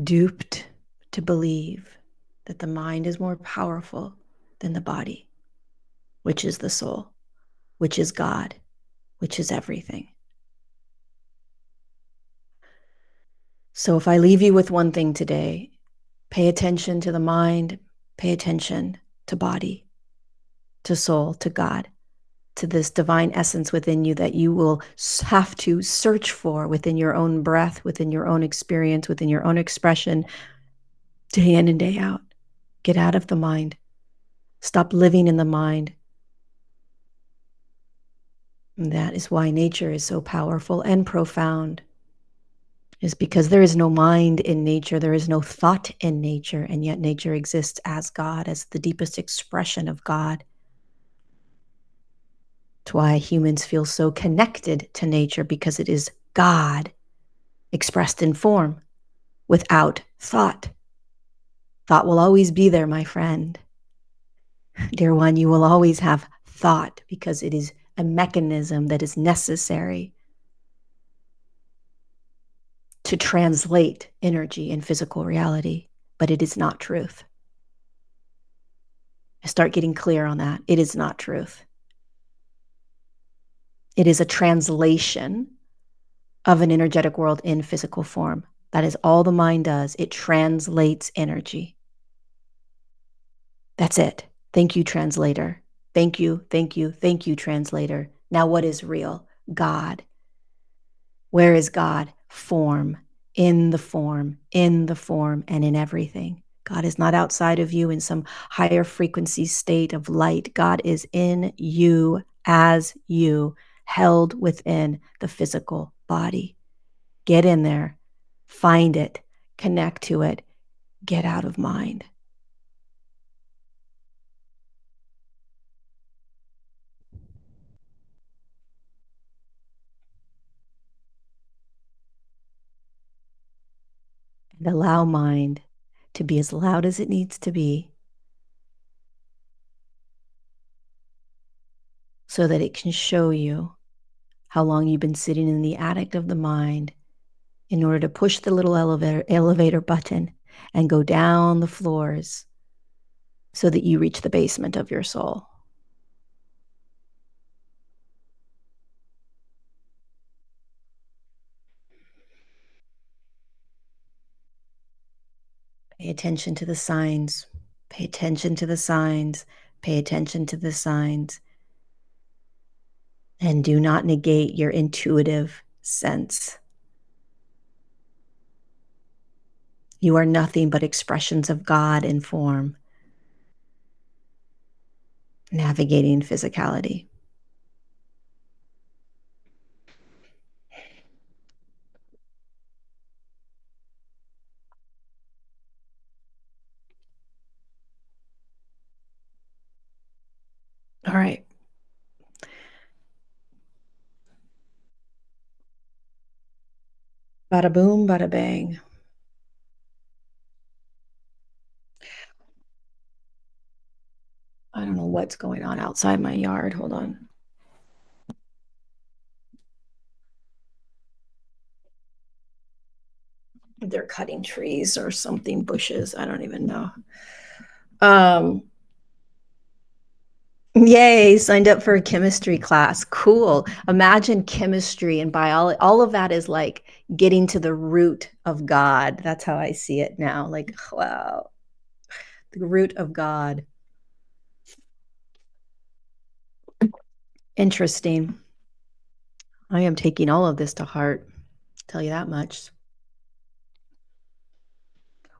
duped to believe that the mind is more powerful than the body, which is the soul, which is God, which is everything. So if I leave you with one thing today, pay attention to the mind, pay attention to body, to soul, to God, to this divine essence within you that you will have to search for within your own breath, within your own experience, within your own expression, day in and day out. Get out of the mind. Stop living in the mind. And that is why nature is so powerful and profound, is because there is no mind in nature, there is no thought in nature, and yet nature exists as God, as the deepest expression of God. That's why humans feel so connected to nature, because it is God expressed in form without thought. Thought will always be there, my friend. Dear one, you will always have thought because it is a mechanism that is necessary to translate energy in physical reality, but it is not truth. I start getting clear on that. It is not truth. It is a translation of an energetic world in physical form. That is all the mind does. It translates energy. That's it. Thank you, translator. Thank you, thank you, thank you, translator. Now what is real? God. Where is God? Form. In the form, and in everything. God is not outside of you in some higher frequency state of light. God is in you as you, held within the physical body. Get in there, find it, connect to it, get out of mind. And allow mind to be as loud as it needs to be so that it can show you how long you've been sitting in the attic of the mind in order to push the little elevator button and go down the floors so that you reach the basement of your soul. Pay attention to the signs. Pay attention to the signs. Pay attention to the signs. And do not negate your intuitive sense. You are nothing but expressions of God in form, navigating physicality. All right. Bada boom, bada bang. I don't know what's going on outside my yard. Hold on. They're cutting trees or something, bushes. I don't even know. Yay, signed up for a chemistry class. Cool. Imagine chemistry and biology. All of that is like getting to the root of God. That's how I see it now. Like, wow, the root of God. Interesting. I am taking all of this to heart. I'll tell you that much.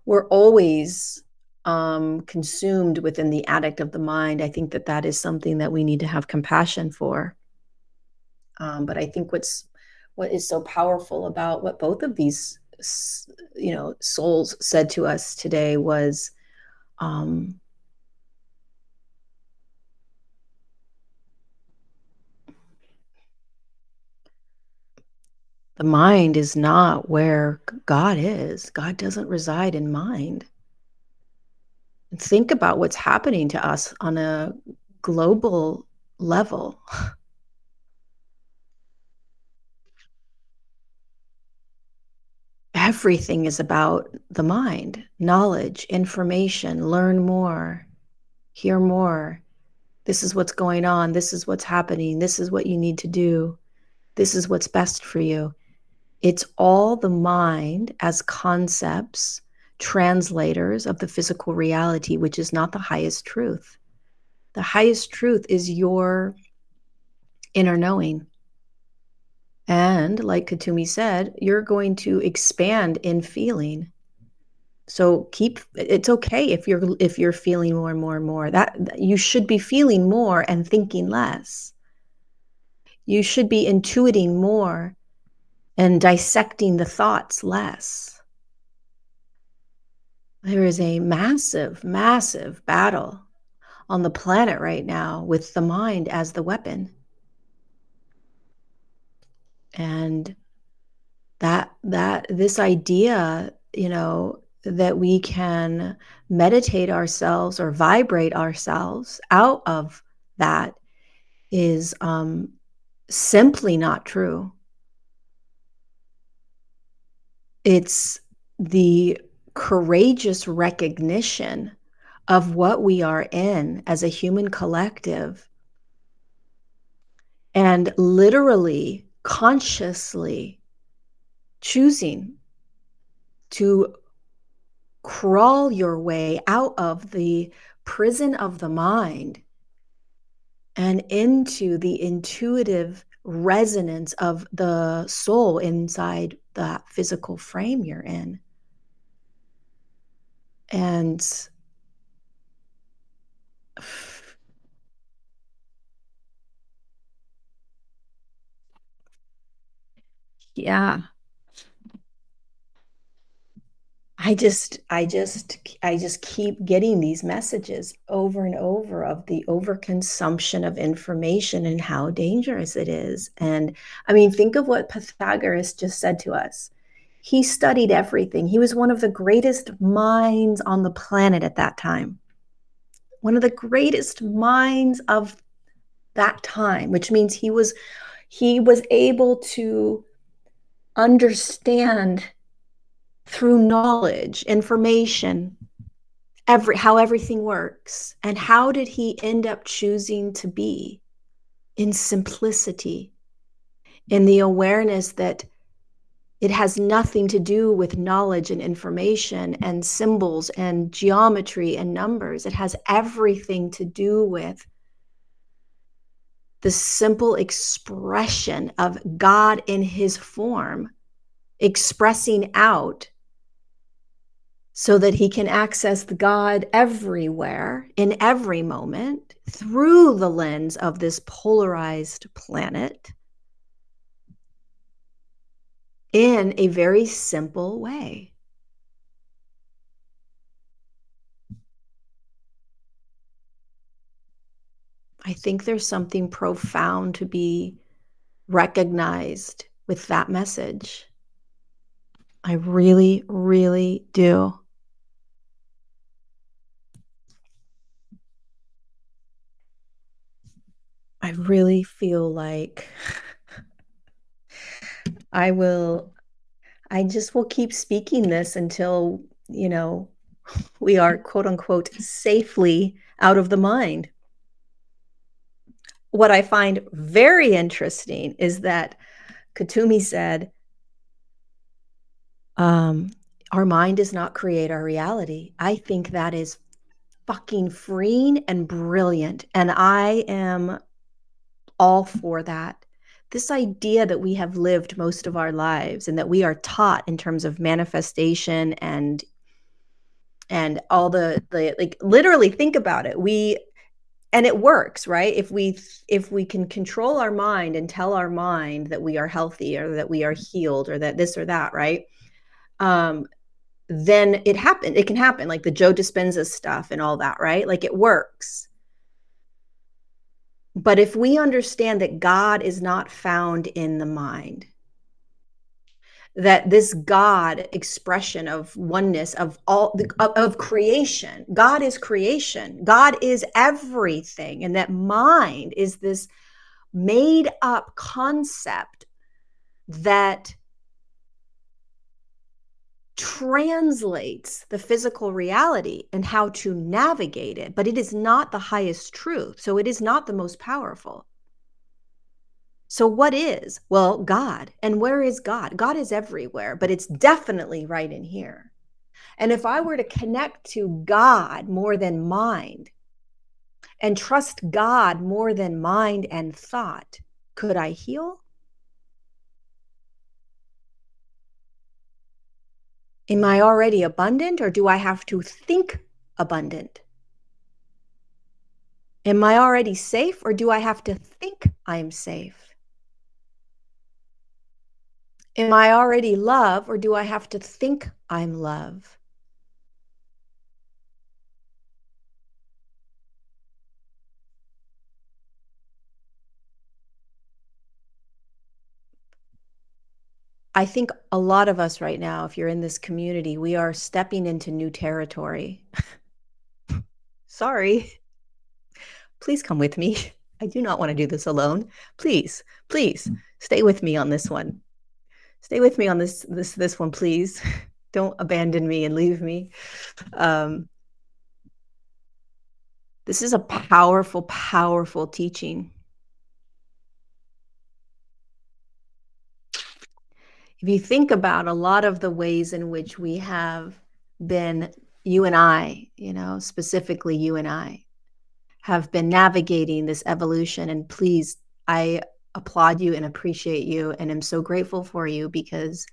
We're always consumed within the addict of the mind. I think that that is something that we need to have compassion for. But I think what is so powerful about what both of these souls said to us today was um, the mind is not where God is. God doesn't reside in mind. And think about what's happening to us on a global level. Everything is about the mind, knowledge, information, learn more, hear more. This is what's going on. This is what's happening. This is what you need to do. This is what's best for you. It's all the mind as concepts, translators of the physical reality, which is not the highest truth. The highest truth is your inner knowing. And like Kathumi said, you're going to expand in feeling. So it's okay if you're feeling more and more and more. That you should be feeling more and thinking less. You should be intuiting more and dissecting the thoughts less. There is a massive, massive battle on the planet right now with the mind as the weapon. And that this idea, that we can meditate ourselves or vibrate ourselves out of that is simply not true. It's the courageous recognition of what we are in as a human collective and literally, consciously choosing to crawl your way out of the prison of the mind and into the intuitive resonance of the soul inside the physical frame you're in. And yeah, I just keep getting these messages over and over of the overconsumption of information and how dangerous it is. And I mean, think of what Pythagoras just said to us. He studied everything. He was one of the greatest minds on the planet at that time. One of the greatest minds of that time, which means he was able to understand through knowledge, information, how everything works. And how did he end up choosing to be? In simplicity, in the awareness that It has nothing to do with knowledge and information and symbols and geometry and numbers. It has everything to do with the simple expression of God in his form, expressing out so that he can access the God everywhere in every moment through the lens of this polarized planet in a very simple way. I think there's something profound to be recognized with that message. I really, really do. I really feel like I will, I just will keep speaking this until, we are quote unquote safely out of the mind. What I find very interesting is that Kathumi said, um, our mind does not create our reality. I think that is fucking freeing and brilliant. And I am all for that. This idea that we have lived most of our lives and that we are taught in terms of manifestation and all the like, literally think about it. And it works, right? If we can control our mind and tell our mind that we are healthy or that we are healed or that this or that, right? Um, then it can happen, like the Joe Dispenza stuff and all that, right? Like it works. But if we understand that God is not found in the mind, that this God expression of oneness of of creation, God is creation, God is everything, and that mind is this made up concept that translates the physical reality and how to navigate it, but it is not the highest truth. So it is not the most powerful. So what is? Well, God. And where is God? God is everywhere, but it's definitely right in here. And if I were to connect to God more than mind and trust God more than mind and thought, could I heal? Am I already abundant or do I have to think abundant? Am I already safe or do I have to think I'm safe? Am I already love or do I have to think I'm love? I think a lot of us right now, if you're in this community, we are stepping into new territory. Sorry. Please come with me. I do not want to do this alone. Please, please stay with me on this one. Stay with me on this one, please. Don't abandon me and leave me. Um, this is a powerful, powerful teaching. If you think about a lot of the ways in which we have been, you and I, specifically you and I, have been navigating this evolution. And please, I applaud you and appreciate you and am so grateful for you because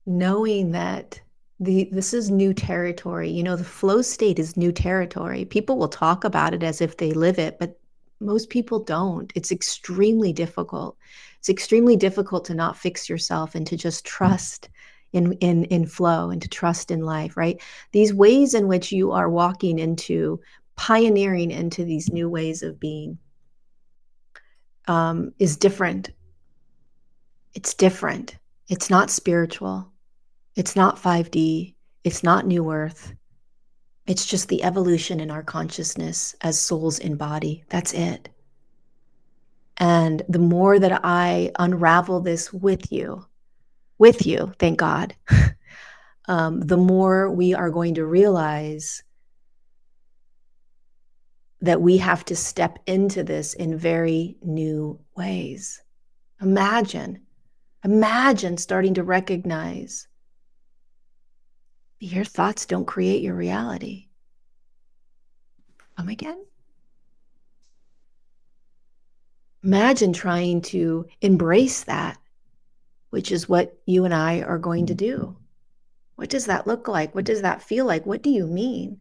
knowing that this is new territory, the flow state is new territory. People will talk about it as if they live it, but most people don't. It's extremely difficult. It's extremely difficult to not fix yourself and to just trust in flow and to trust in life, right? These ways in which you are walking into pioneering into these new ways of being is different. It's different. It's not spiritual. It's not 5D. It's not New Earth. It's just the evolution in our consciousness as souls in body. That's it. And the more that I unravel this with you, thank God, the more we are going to realize that we have to step into this in very new ways. Imagine, imagine starting to recognize your thoughts don't create your reality. Come again? Imagine trying to embrace that, which is what you and I are going to do. What does that look like? What does that feel like? What do you mean?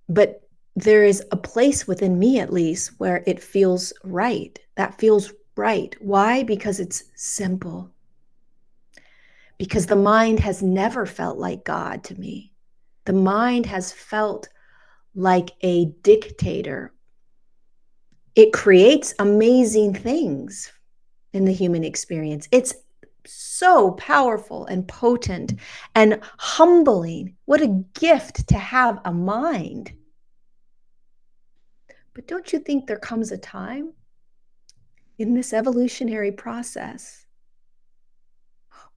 But there is a place within me, at least, where it feels right. That feels right. Why? Because it's simple. Because the mind has never felt like God to me. The mind has felt like a dictator. It creates amazing things in the human experience. It's so powerful and potent and humbling. What a gift to have a mind. But don't you think there comes a time in this evolutionary process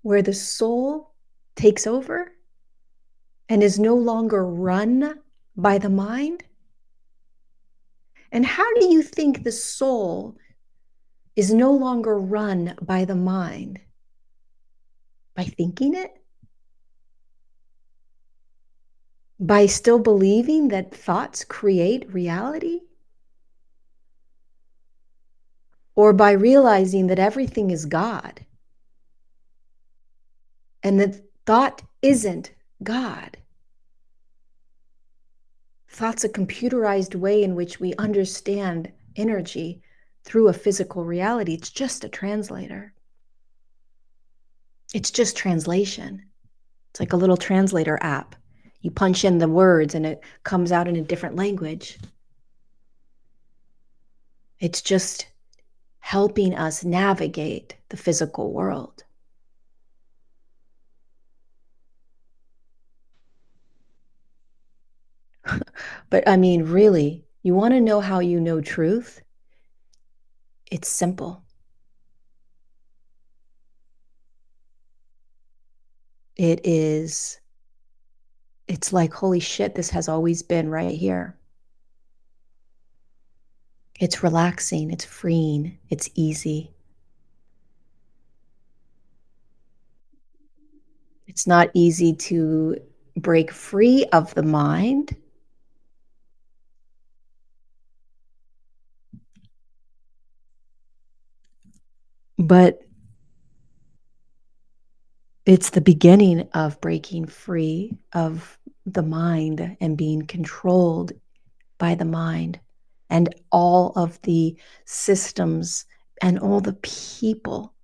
where the soul takes over and is no longer run by the mind? And how do you think the soul is no longer run by the mind? By thinking it? By still believing that thoughts create reality? Or by realizing that everything is God and that thought isn't God? Thought's a computerized way in which we understand energy through a physical reality. It's just a translator. It's just translation. It's like a little translator app. You punch in the words and it comes out in a different language. It's just helping us navigate the physical world. But I mean, really, you want to know how you know truth? It's simple. It's like, holy shit, this has always been right here. It's relaxing, it's freeing, it's easy. It's not easy to break free of the mind, but it's the beginning of breaking free of the mind and being controlled by the mind and all of the systems and all the people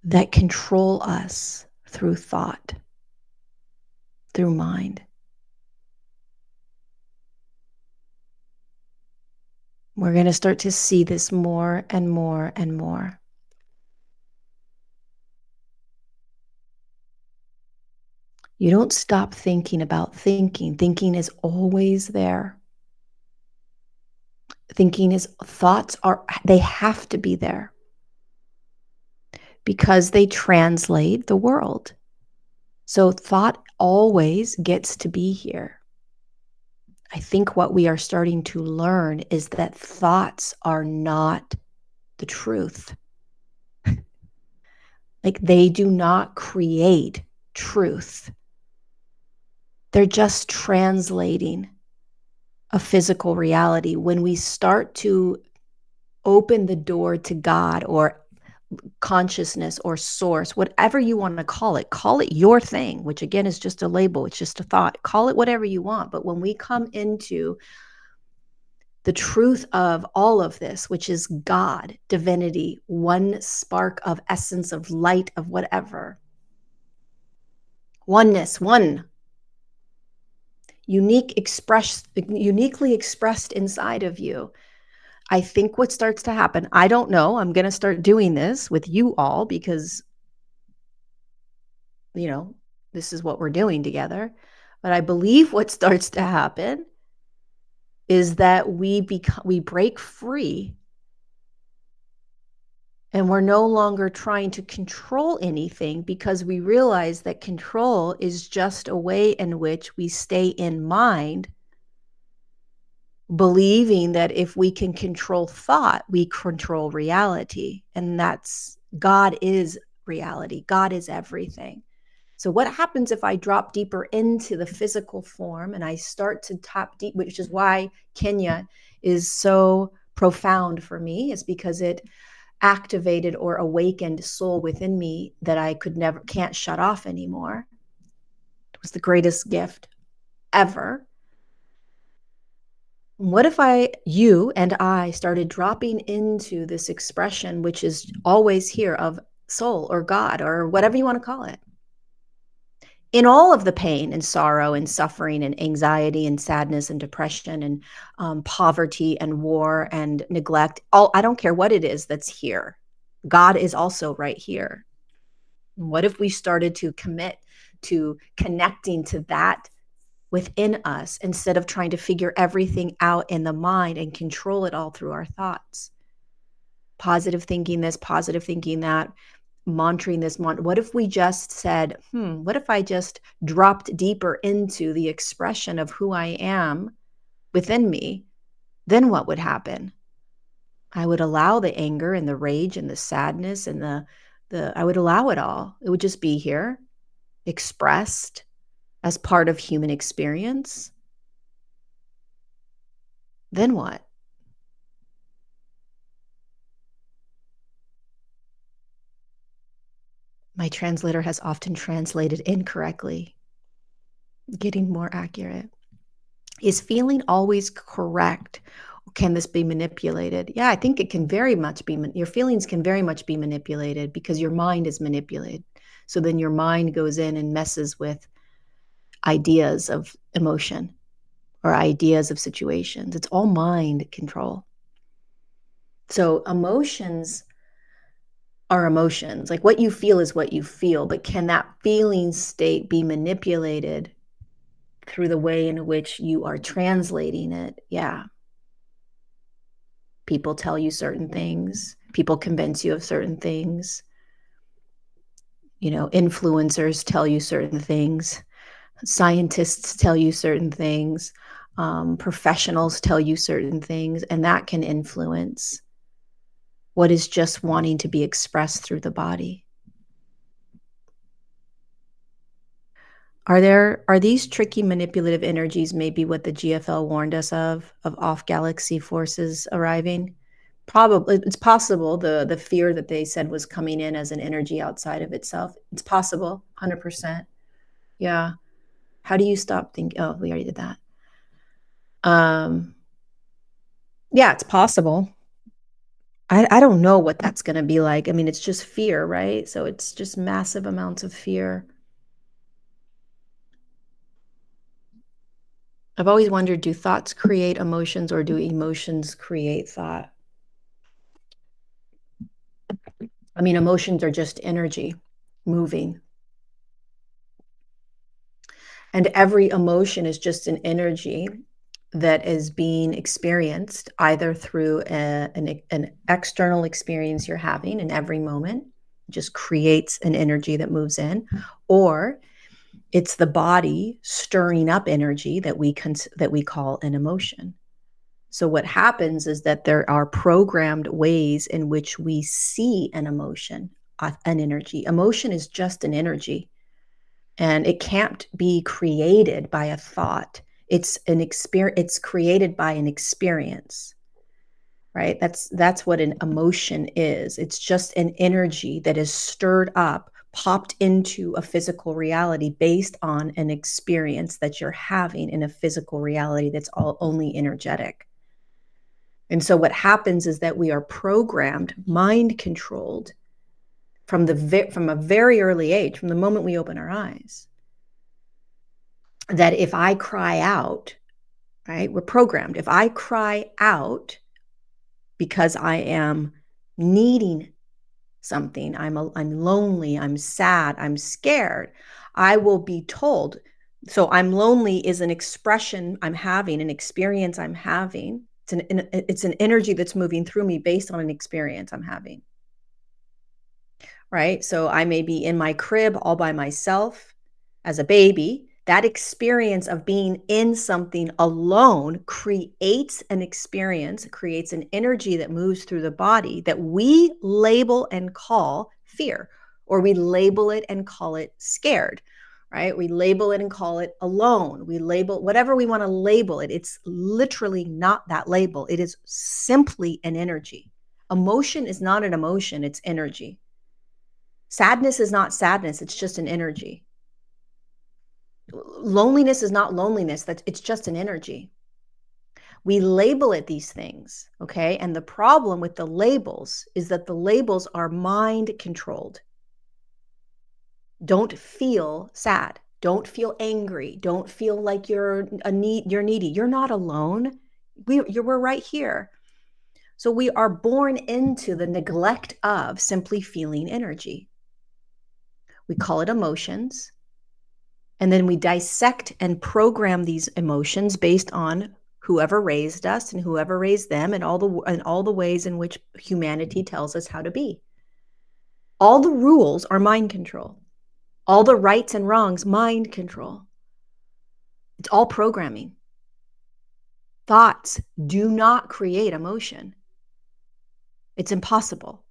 that control us through thought, through mind. We're going to start to see this more and more and more. You don't stop thinking about thinking. Thinking is always there. Thoughts they have to be there because they translate the world. So thought always gets to be here. I think what we are starting to learn is that thoughts are not the truth. Like they do not create truth. They're just translating a physical reality. When we start to open the door to God or consciousness or source, whatever you want to call it your thing, which again is just a label, it's just a thought, call it whatever you want. But when we come into the truth of all of this, which is God, divinity, one spark of essence of light of whatever, oneness, one, uniquely expressed inside of you. I think what starts to happen, I don't know, I'm going to start doing this with you all because, this is what we're doing together. But I believe what starts to happen is that we break free And we're no longer trying to control anything because we realize that control is just a way in which we stay in mind, believing that if we can control thought, we control reality. And that's God is reality. God is everything. So what happens if I drop deeper into the physical form and I start to tap deep, which is why Kenya is so profound for me, is because it activated or awakened soul within me that I can't shut off anymore. It was the greatest gift ever. What if you and I started dropping into this expression, which is always here, of soul or God or whatever you want to call it, in all of the pain and sorrow and suffering and anxiety and sadness and depression and poverty and war and neglect, I don't care what it is that's here. God is also right here. What if we started to commit to connecting to that within us instead of trying to figure everything out in the mind and control it all through our thoughts? Positive thinking this, positive thinking that, mantering this. What if we just said, what if I just dropped deeper into the expression of who I am within me? Then what would happen? I would allow the anger and the rage and the sadness and I would allow it all. It would just be here, expressed as part of human experience. Then what? My translator has often translated incorrectly, getting more accurate. Is feeling always correct? Can this be manipulated? Yeah, I think it can very much be. Your feelings can very much be manipulated because your mind is manipulated. So then your mind goes in and messes with ideas of emotion or ideas of situations. It's all mind control. So emotions are emotions. Like what you feel is what you feel, but can that feeling state be manipulated through the way in which you are translating it? Yeah. People tell you certain things. People convince you of certain things. Influencers tell you certain things. Scientists tell you certain things. Professionals tell you certain things, and that can influence what is just wanting to be expressed through the body. Are these tricky manipulative energies maybe what the GFL warned us of off-galaxy forces arriving? Probably, it's possible the fear that they said was coming in as an energy outside of itself. It's possible, 100%. Yeah. How do you stop thinking? Oh, we already did that. Yeah, it's possible. I don't know what that's going to be like. I mean, it's just fear, right? So it's just massive amounts of fear. I've always wondered, do thoughts create emotions or do emotions create thought? I mean, emotions are just energy moving. And every emotion is just an energy that is being experienced either through an external experience you're having in every moment, just creates an energy that moves in, or it's the body stirring up energy that we call an emotion. So what happens is that there are programmed ways in which we see an emotion, an energy. Emotion is just an energy, and it can't be created by a thought. It's an experience. It's created by an experience, right? That's what an emotion is. It's just an energy that is stirred up, popped into a physical reality based on an experience that you're having in a physical reality that's all only energetic. And so what happens is that we are programmed, mind controlled from a very early age, from the moment we open our eyes, that if I cry out, right, we're programmed. If I cry out because I am needing something, I'm lonely, I'm sad, I'm scared, I will be told. So I'm lonely is an expression I'm having, an experience I'm having. It's an energy that's moving through me based on an experience I'm having. right? So I may be in my crib all by myself as a baby. That experience of being in something alone creates an experience, creates an energy that moves through the body that we label and call fear, or we label it and call it scared, right? We label it and call it alone. We label whatever we want to label it. It's literally not that label. It is simply an energy. Emotion is not an emotion, it's energy. Sadness is not sadness, it's just an energy. Loneliness is not loneliness, it's just an energy. We label it these things, okay? And the problem with the labels is that the labels are mind controlled. Don't feel sad. Don't feel angry. Don't feel like you're needy. You're not alone. We're right here. So we are born into the neglect of simply feeling energy. We call it emotions. And then we dissect and program these emotions based on whoever raised us and whoever raised them, and all the ways in which humanity tells us how to be. All the rules are mind control. All the rights and wrongs, mind control. It's all programming. Thoughts do not create emotion. It's impossible,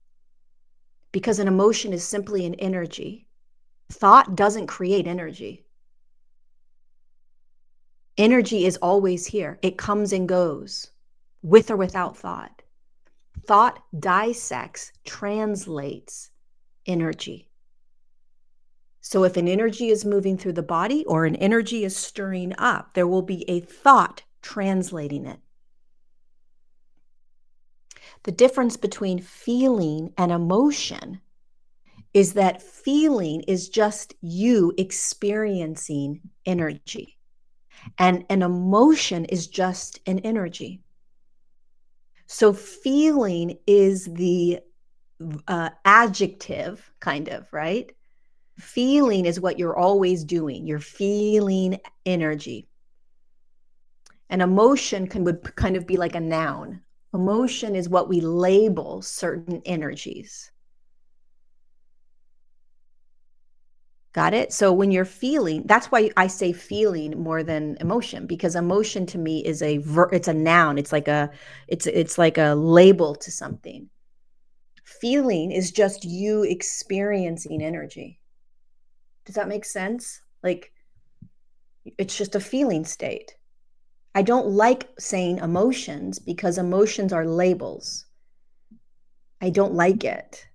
because an emotion is simply an energy. Thought doesn't create energy. Energy is always here. It comes and goes, with or without thought. Thought dissects, translates energy. So if an energy is moving through the body or an energy is stirring up, there will be a thought translating it. The difference between feeling and emotion is that feeling is just you experiencing energy, and an emotion is just an energy. So feeling is the adjective, kind of, right? Feeling is what you're always doing. You're feeling energy. An emotion would kind of be like a noun. Emotion is what we label certain energies. Got it? So when you're feeling, that's why I say feeling more than emotion, because emotion to me is it's a noun. It's like it's like a label to something. Feeling is just you experiencing energy. Does that make sense? Like, it's just a feeling state. I don't like saying emotions because emotions are labels. I don't like it.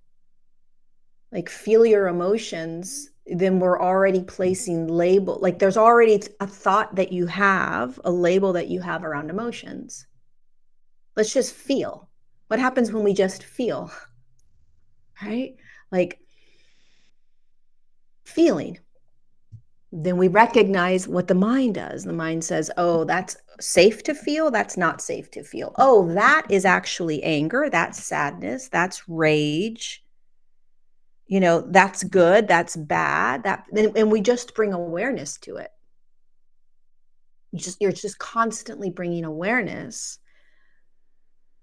Like, feel your emotions, then we're already placing label. Like, there's already a thought that you have, a label that you have around emotions. Let's just feel. What happens when we just feel? Right? Like, feeling. Then we recognize what the mind does. The mind says, oh, that's safe to feel. That's not safe to feel. Oh, that is actually anger. That's sadness. That's rage. That's good. That's bad. And we just bring awareness to it. You're just constantly bringing awareness.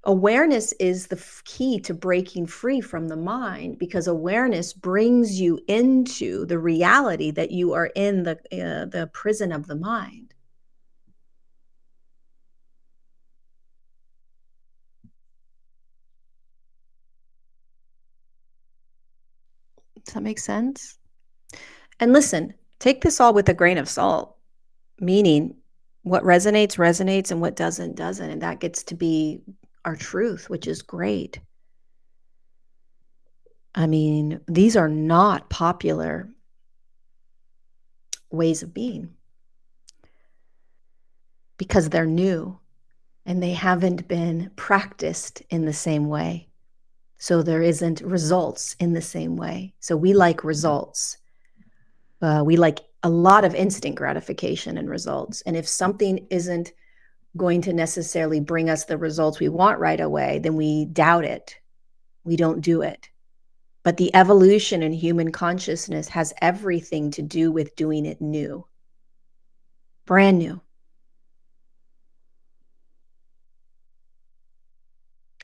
Awareness is the key to breaking free from the mind, because awareness brings you into the reality that you are in the prison of the mind. Does that make sense? And listen, take this all with a grain of salt, meaning what resonates, resonates, and what doesn't, doesn't. And that gets to be our truth, which is great. I mean, these are not popular ways of being because they're new and they haven't been practiced in the same way. So there isn't results in the same way. So we like results. We like a lot of instant gratification and results. And if something isn't going to necessarily bring us the results we want right away, then we doubt it. We don't do it. But the evolution in human consciousness has everything to do with doing it new, brand new.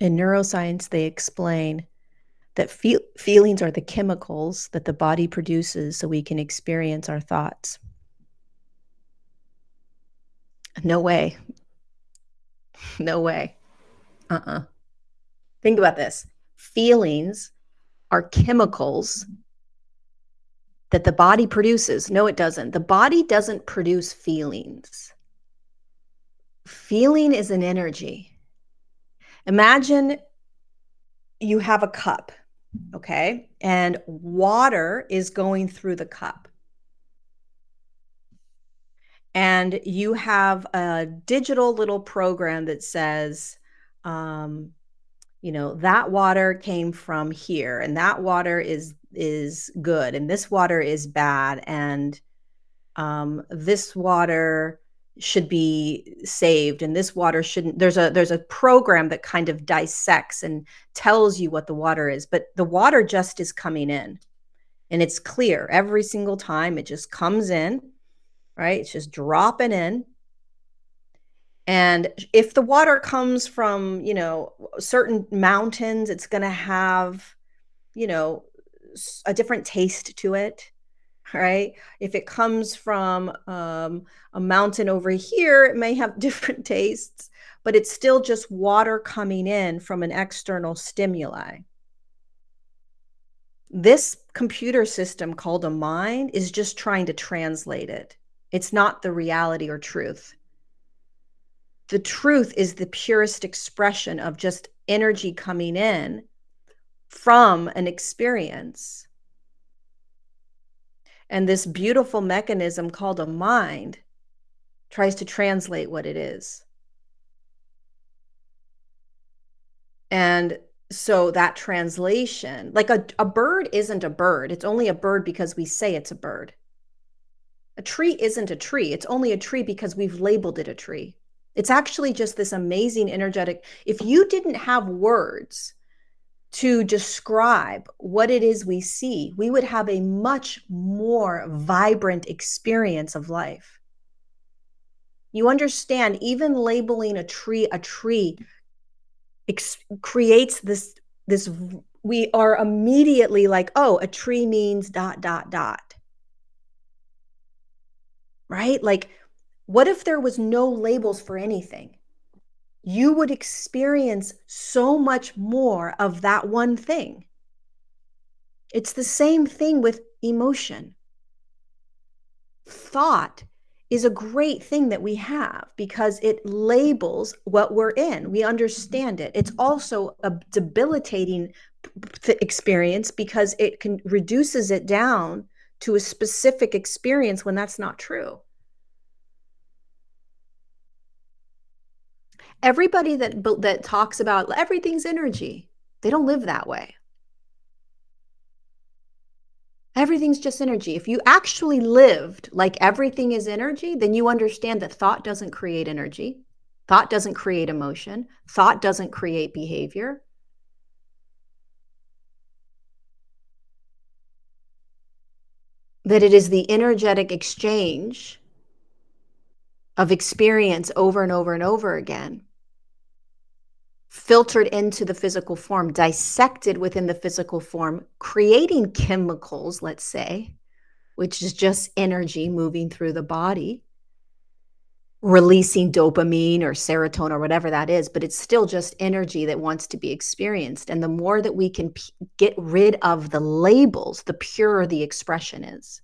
In neuroscience, they explain that feelings are the chemicals that the body produces so we can experience our thoughts. No way. No way. Uh-uh. Think about this. Feelings are chemicals that the body produces. No, it doesn't. The body doesn't produce feelings. Feeling is an energy. Imagine you have a cup, okay? And water is going through the cup. And you have a digital little program that says, um, that water came from here, and that water is good, and this water is bad, and this water should be saved, and this water shouldn't. There's a program that kind of dissects and tells you what the water is, but the water just is coming in, and it's clear every single time. It just comes in, right? It's just dropping in. And if the water comes from, certain mountains, it's going to have, you know, a different taste to it, right? If it comes from a mountain over here, it may have different tastes, but it's still just water coming in from an external stimuli. This computer system called a mind is just trying to translate it. It's not the reality or truth. The truth is the purest expression of just energy coming in from an experience. And this beautiful mechanism called a mind tries to translate what it is. And so that translation, like a bird isn't a bird. It's only a bird because we say it's a bird. A tree isn't a tree. It's only a tree because we've labeled it a tree. It's actually just this amazing energetic. If you didn't have words to describe what it is we see, we would have a much more vibrant experience of life. You understand, even labeling a tree creates this, we are immediately like, oh, a tree means ... Right? Like, what if there was no labels for anything? You would experience so much more of that one thing. It's the same thing with emotion. Thought is a great thing that we have because it labels what we're in. We understand it. It's also a debilitating experience because it reduces it down to a specific experience when that's not true. Everybody that talks about everything's energy, they don't live that way. Everything's just energy. If you actually lived like everything is energy, then you understand that thought doesn't create energy. Thought doesn't create emotion. Thought doesn't create behavior. That it is the energetic exchange of experience over and over and over again, filtered into the physical form, dissected within the physical form, creating chemicals, let's say, which is just energy moving through the body, releasing dopamine or serotonin or whatever that is, but it's still just energy that wants to be experienced. And the more that we can get rid of the labels, the purer the expression is.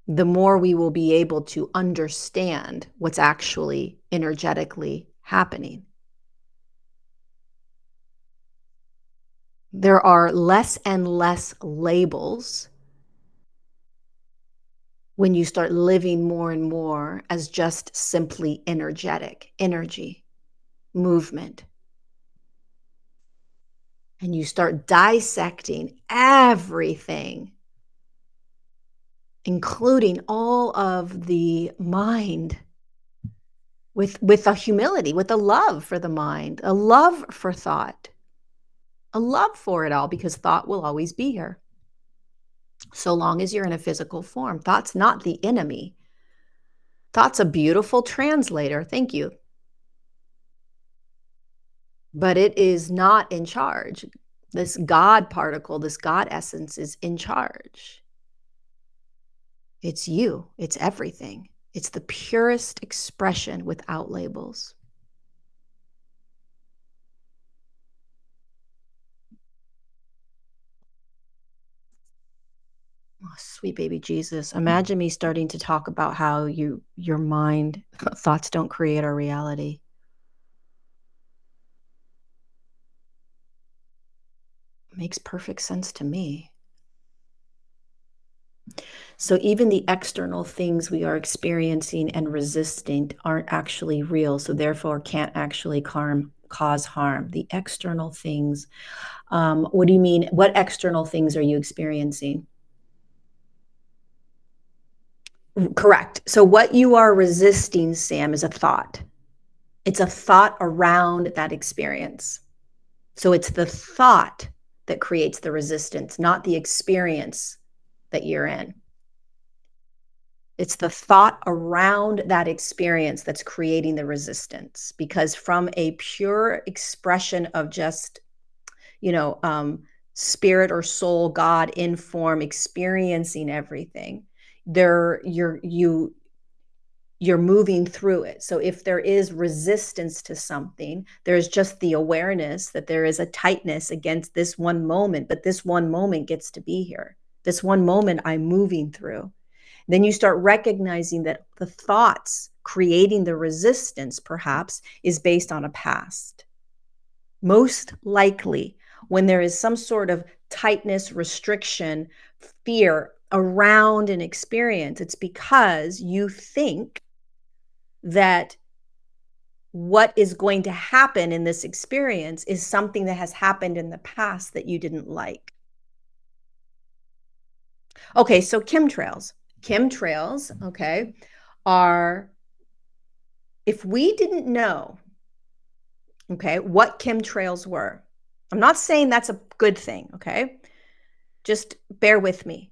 The more we will be able to understand what's actually energetically happening. There are less and less labels when you start living more and more as just simply energetic, energy, movement. And you start dissecting everything, including all of the mind, with a humility, with a love for the mind, a love for thought, a love for it all, because thought will always be here. So long as you're in a physical form. Thought's not the enemy. Thought's a beautiful translator. Thank you. but it is not in charge. This God particle, this God essence is in charge. It's you, it's everything. It's the purest expression without labels. Oh, sweet baby Jesus. Imagine me starting to talk about how your mind thoughts don't create our reality. Makes perfect sense to me. So even the external things we are experiencing and resisting aren't actually real, so therefore can't actually cause harm. The external things. What do you mean? What external things are you experiencing? Correct. So what you are resisting, Sam, is a thought. It's a thought around that experience. So it's the thought that creates the resistance, not the experience that you're in. It's the thought around that experience that's creating the resistance, because from a pure expression of just, you know, spirit or soul, God in form, experiencing everything, there you're moving through it. So if there is resistance to something, there's just the awareness that there is a tightness against this one moment, but this one moment gets to be here. This one moment I'm moving through. Then you start recognizing that the thoughts creating the resistance perhaps is based on a past. Most likely, when there is some sort of tightness, restriction, fear around an experience, it's because you think that what is going to happen in this experience is something that has happened in the past that you didn't like. Okay, so chemtrails. Chemtrails, okay, are, if we didn't know, okay, what chemtrails were, I'm not saying that's a good thing, okay? Just bear with me.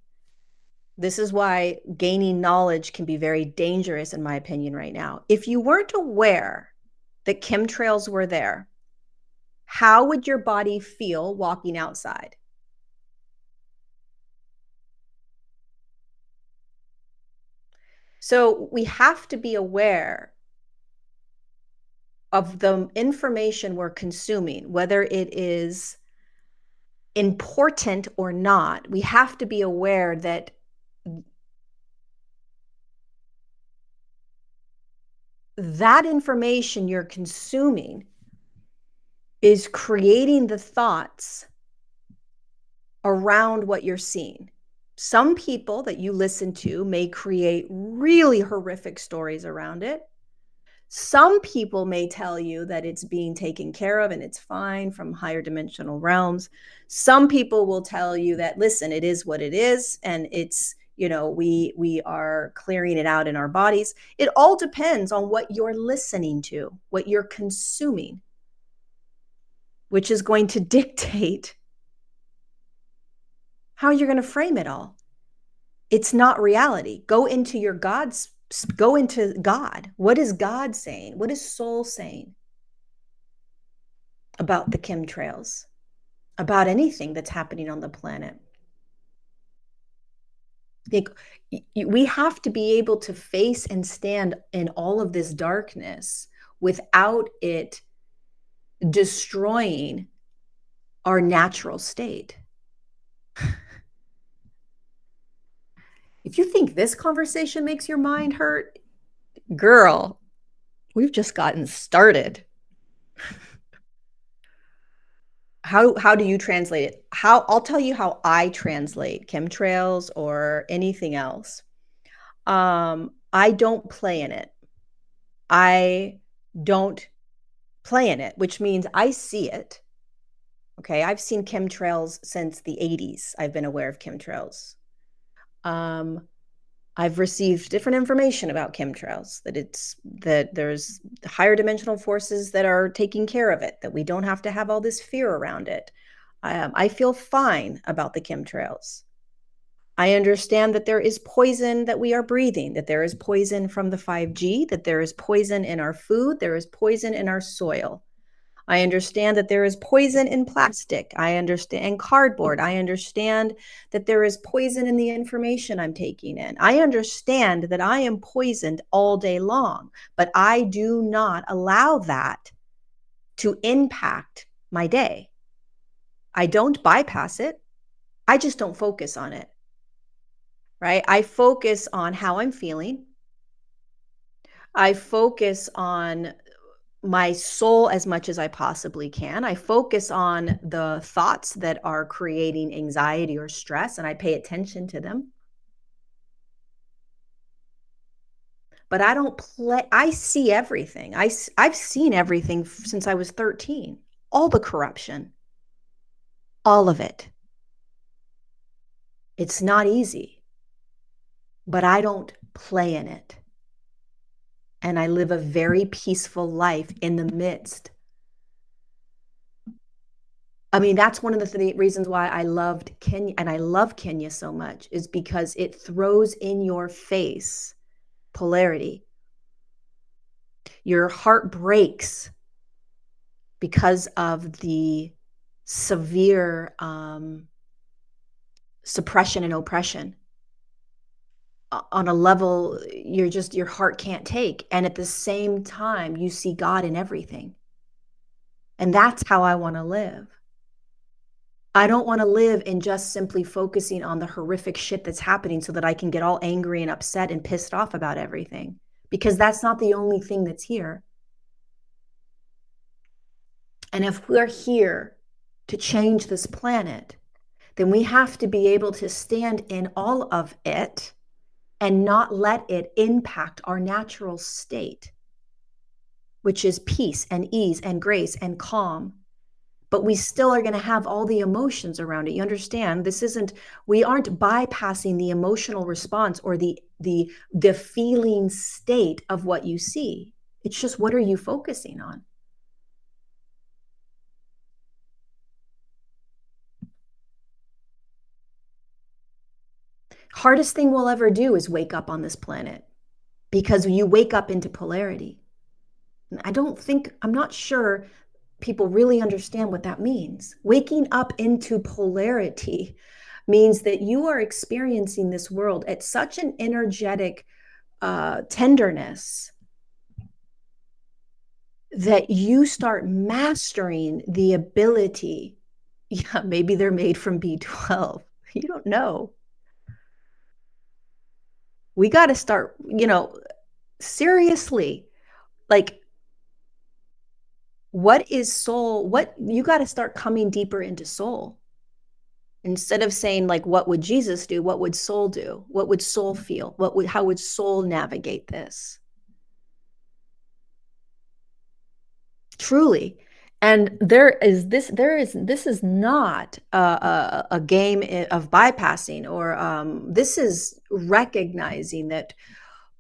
This is why gaining knowledge can be very dangerous, in my opinion, right now. If you weren't aware that chemtrails were there, how would your body feel walking outside? So we have to be aware of the information we're consuming, whether it is important or not. We have to be aware that that information you're consuming is creating the thoughts around what you're seeing. Some people that you listen to may create really horrific stories around it. Some people may tell you that it's being taken care of and it's fine from higher dimensional realms. Some people will tell you that, listen, it is what it is, and it's, you know, we are clearing it out in our bodies. It all depends on what you're listening to, what you're consuming, which is going to dictate how you're going to frame it all. It's not reality. Go into God. What is God saying? What is soul saying about the chemtrails, about anything that's happening on the planet? Like, we have to be able to face and stand in all of this darkness without it destroying our natural state. If you think this conversation makes your mind hurt, girl, we've just gotten started. How do you translate it? How I'll tell you how I translate chemtrails or anything else. I don't play in it. I don't play in it, which means I see it. Okay, I've seen chemtrails since the 80s. I've been aware of chemtrails. Um, I've received different information about chemtrails, that there's higher dimensional forces that are taking care of it, that we don't have to have all this fear around it. I feel fine about the chemtrails. I understand that there is poison that we are breathing, that there is poison from the 5G, that there is poison in our food, there is poison in our soil. I understand that there is poison in plastic. I understand cardboard. I understand that there is poison in the information I'm taking in. I understand that I am poisoned all day long, but I do not allow that to impact my day. I don't bypass it. I just don't focus on it, right? I focus on how I'm feeling. I focus on my soul as much as I possibly can. I focus on the thoughts that are creating anxiety or stress, and I pay attention to them. But I don't play. I see everything. I've seen everything since I was 13. All the corruption, all of it. It's not easy, but I don't play in it. And I live a very peaceful life in the midst. I mean, that's one of the reasons why I loved Kenya, and I love Kenya so much, is because it throws in your face polarity. Your heart breaks because of the severe suppression and oppression on a level your heart can't take. And at the same time, you see God in everything. And that's how I want to live. I don't want to live in just simply focusing on the horrific shit that's happening so that I can get all angry and upset and pissed off about everything, because that's not the only thing that's here. And if we're here to change this planet, then we have to be able to stand in all of it and not let it impact our natural state, which is peace and ease and grace and calm. But we still are going to have all the emotions around it. You understand? We aren't bypassing the emotional response or the feeling state of what you see. It's just, what are you focusing on? Hardest thing we'll ever do is wake up on this planet, because you wake up into polarity. I'm not sure people really understand what that means. Waking up into polarity means that you are experiencing this world at such an energetic tenderness that you start mastering the ability. Yeah, maybe they're made from B12. You don't know. We got to start, seriously, like, what is soul? What you got to start coming deeper into soul. Instead of saying, like, what would Jesus do? What would soul do? What would soul feel? How would soul navigate this? Truly. And this is not a game of bypassing, or this is recognizing that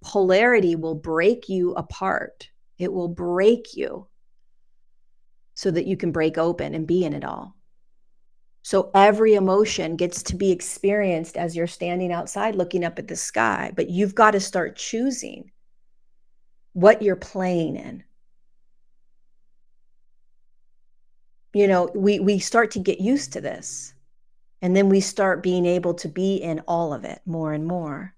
polarity will break you apart. It will break you so that you can break open and be in it all. So every emotion gets to be experienced as you're standing outside looking up at the sky, but you've got to start choosing what you're playing in. We start to get used to this, and then we start being able to be in all of it more and more.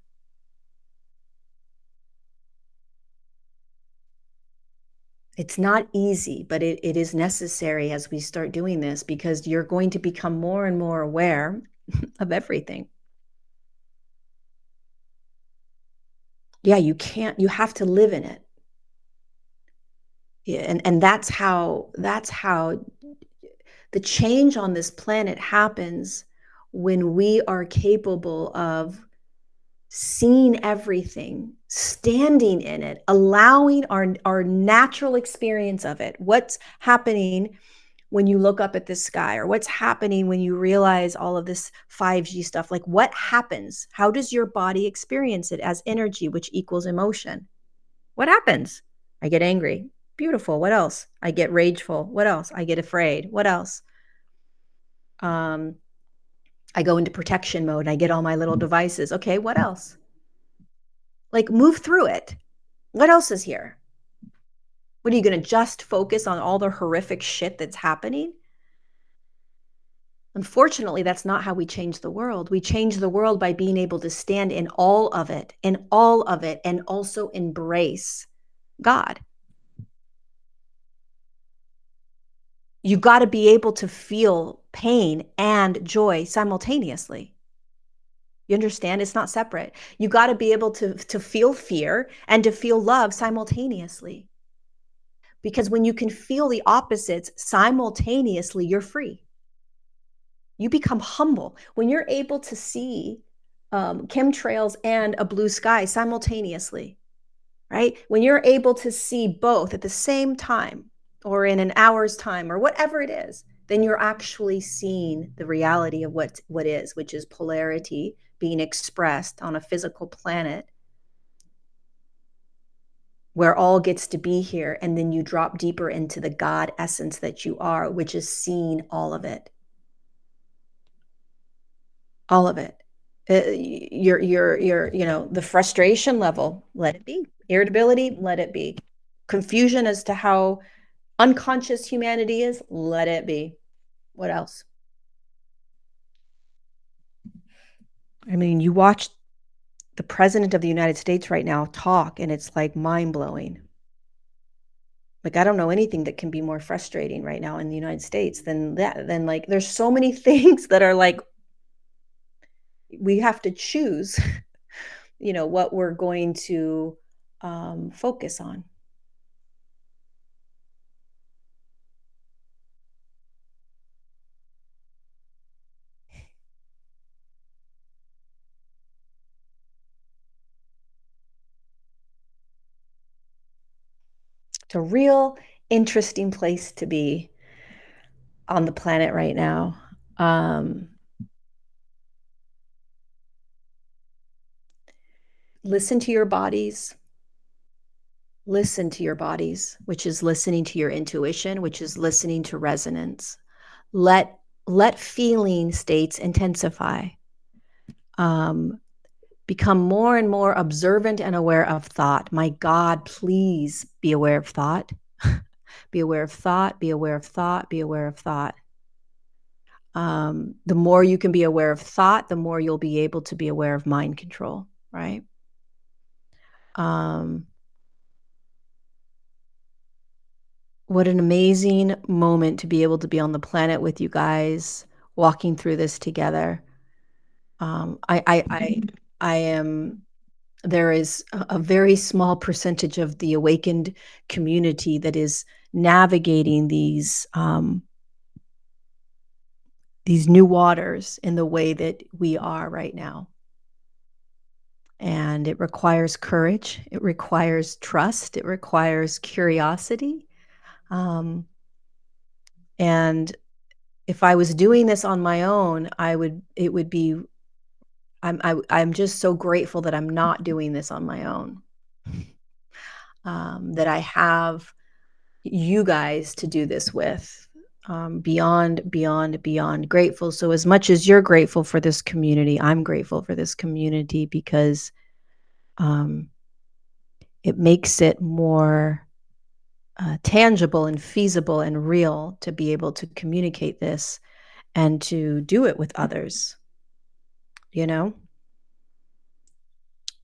It's not easy, but it is necessary as we start doing this, because you're going to become more and more aware of everything. Yeah, you have to live in it. Yeah, and that's how the change on this planet happens, when we are capable of seeing everything, standing in it, allowing our natural experience of it. What's happening when you look up at the sky, or what's happening when you realize all of this 5G stuff? Like, what happens? How does your body experience it as energy, which equals emotion? What happens? I get angry. Beautiful. What else? I get rageful. What else? I get afraid. What else? I go into protection mode. I get all my little devices. Okay, what else? Like, move through it. What else is here? What are you going to just focus on all the horrific shit that's happening? Unfortunately, that's not how we change the world. We change the world by being able to stand in all of it, and also embrace God. You got to be able to feel pain and joy simultaneously. You understand? It's not separate. You got to be able to feel fear and to feel love simultaneously. Because when you can feel the opposites simultaneously, you're free. You become humble. When you're able to see chemtrails and a blue sky simultaneously, right? When you're able to see both at the same time or in an hour's time or whatever it is, then you're actually seeing the reality of what is, which is polarity being expressed on a physical planet where all gets to be here. And then you drop deeper into the God essence that you are, which is seeing all of it. All of it. The frustration level, let it be. Irritability, let it be. Confusion as to how unconscious humanity is, let it be. What else? I mean, you watch the president of the United States right now talk, and it's like mind blowing. Like, I don't know anything that can be more frustrating right now in the United States than that. Then, like, there's so many things that are like, we have to choose, what we're going to focus on. It's a real interesting place to be on the planet right now. Listen to your bodies. Listen to your bodies, which is listening to your intuition, which is listening to resonance. Let feeling states intensify. Become more and more observant and aware of thought. My God, please be aware of thought. Be aware of thought, be aware of thought, be aware of thought. The more you can be aware of thought, the more you'll be able to be aware of mind control, right? What an amazing moment to be able to be on the planet with you guys, walking through this together. I am. There is a very small percentage of the awakened community that is navigating these new waters in the way that we are right now. And it requires courage. It requires trust. It requires curiosity. And if I was doing this on my own, it would be, I'm just so grateful that I'm not doing this on my own. That I have you guys to do this with. Beyond grateful. So as much as you're grateful for this community, I'm grateful for this community because it makes it more tangible and feasible and real to be able to communicate this and to do it with others.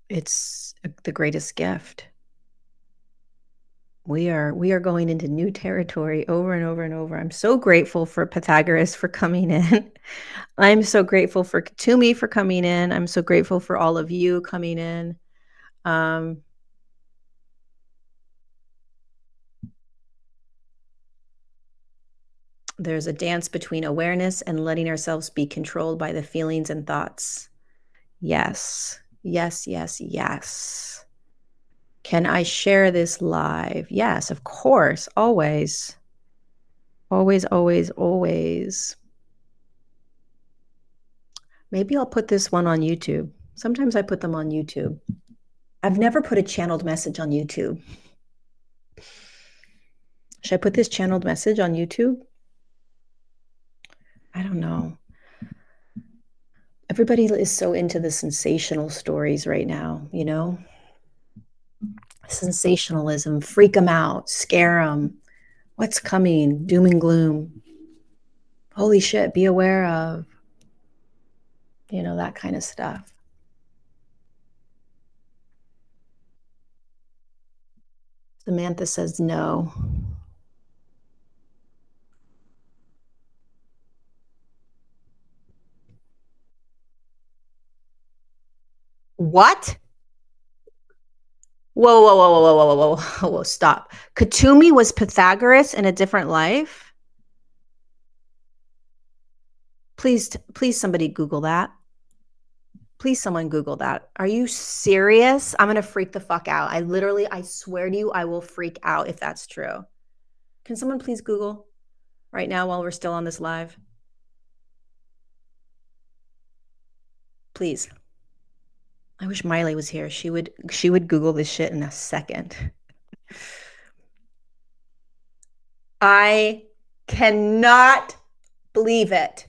It's the greatest gift. We are going into new territory over and over and over. I'm so grateful for Pythagoras for coming in. I'm so grateful for Kathumi for coming in. I'm so grateful for all of you coming in. There's a dance between awareness and letting ourselves be controlled by the feelings and thoughts. Yes, yes, yes, yes. Can I share this live? Yes, of course, always. Always, always, always. Maybe I'll put this one on YouTube. Sometimes I put them on YouTube. I've never put a channeled message on YouTube. Should I put this channeled message on YouTube? I don't know. Everybody is so into the sensational stories right now, Sensationalism, freak them out, scare them. What's coming? Doom and gloom. Holy shit, be aware of, that kind of stuff. Samantha says no. What? Whoa, whoa, whoa, whoa, whoa, whoa, whoa, whoa, stop. Kathumi was Pythagoras in a different life? Please, somebody Google that. Please, someone Google that. Are you serious? I'm going to freak the fuck out. I swear to you, I will freak out if that's true. Can someone please Google right now while we're still on this live? Please. I wish Miley was here. She would Google this shit in a second. I cannot believe it.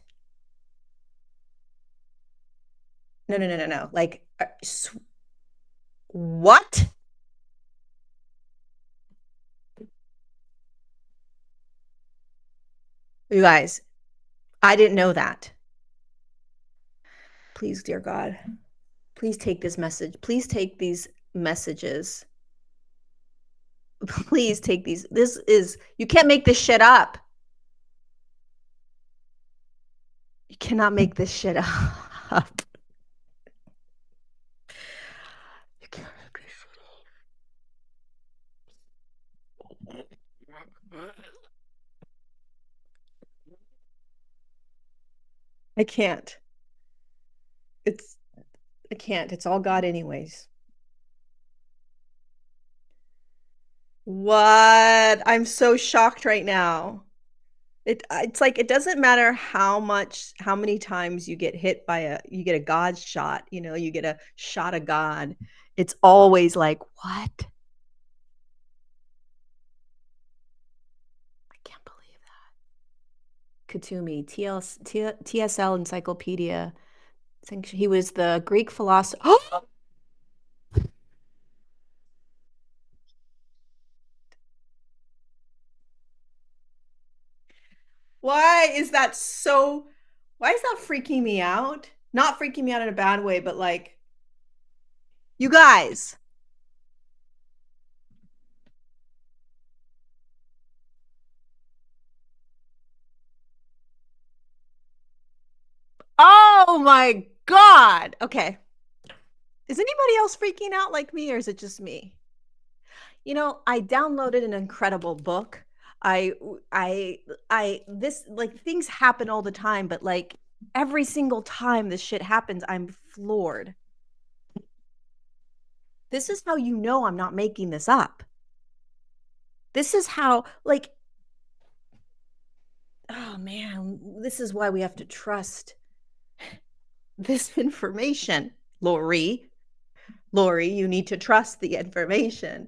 No, no, no, no, no. Like, what? You guys, I didn't know that. Please, dear God, please take this message. Please take these messages. Please take these. You can't make this shit up. You cannot make this shit up. You can't make this shit up. I can't. It's I can't. It's all God anyways. What? I'm so shocked right now. It's like it doesn't matter how many times you get hit by you get a God shot, you get a shot of God. It's always like, what? I can't believe that. Kathumi, TSL Encyclopedia. I think he was the Greek philosopher. Why is that so? Why is that freaking me out? Not freaking me out in a bad way, but like, you guys. Oh my God. Okay. Is anybody else freaking out like me, or is it just me? I downloaded an incredible book. I, this, like, things happen all the time, but like every single time this shit happens, I'm floored. This is how I'm not making this up. This is how, like, oh man, this is why we have to trust this information. Lori, you need to trust the information.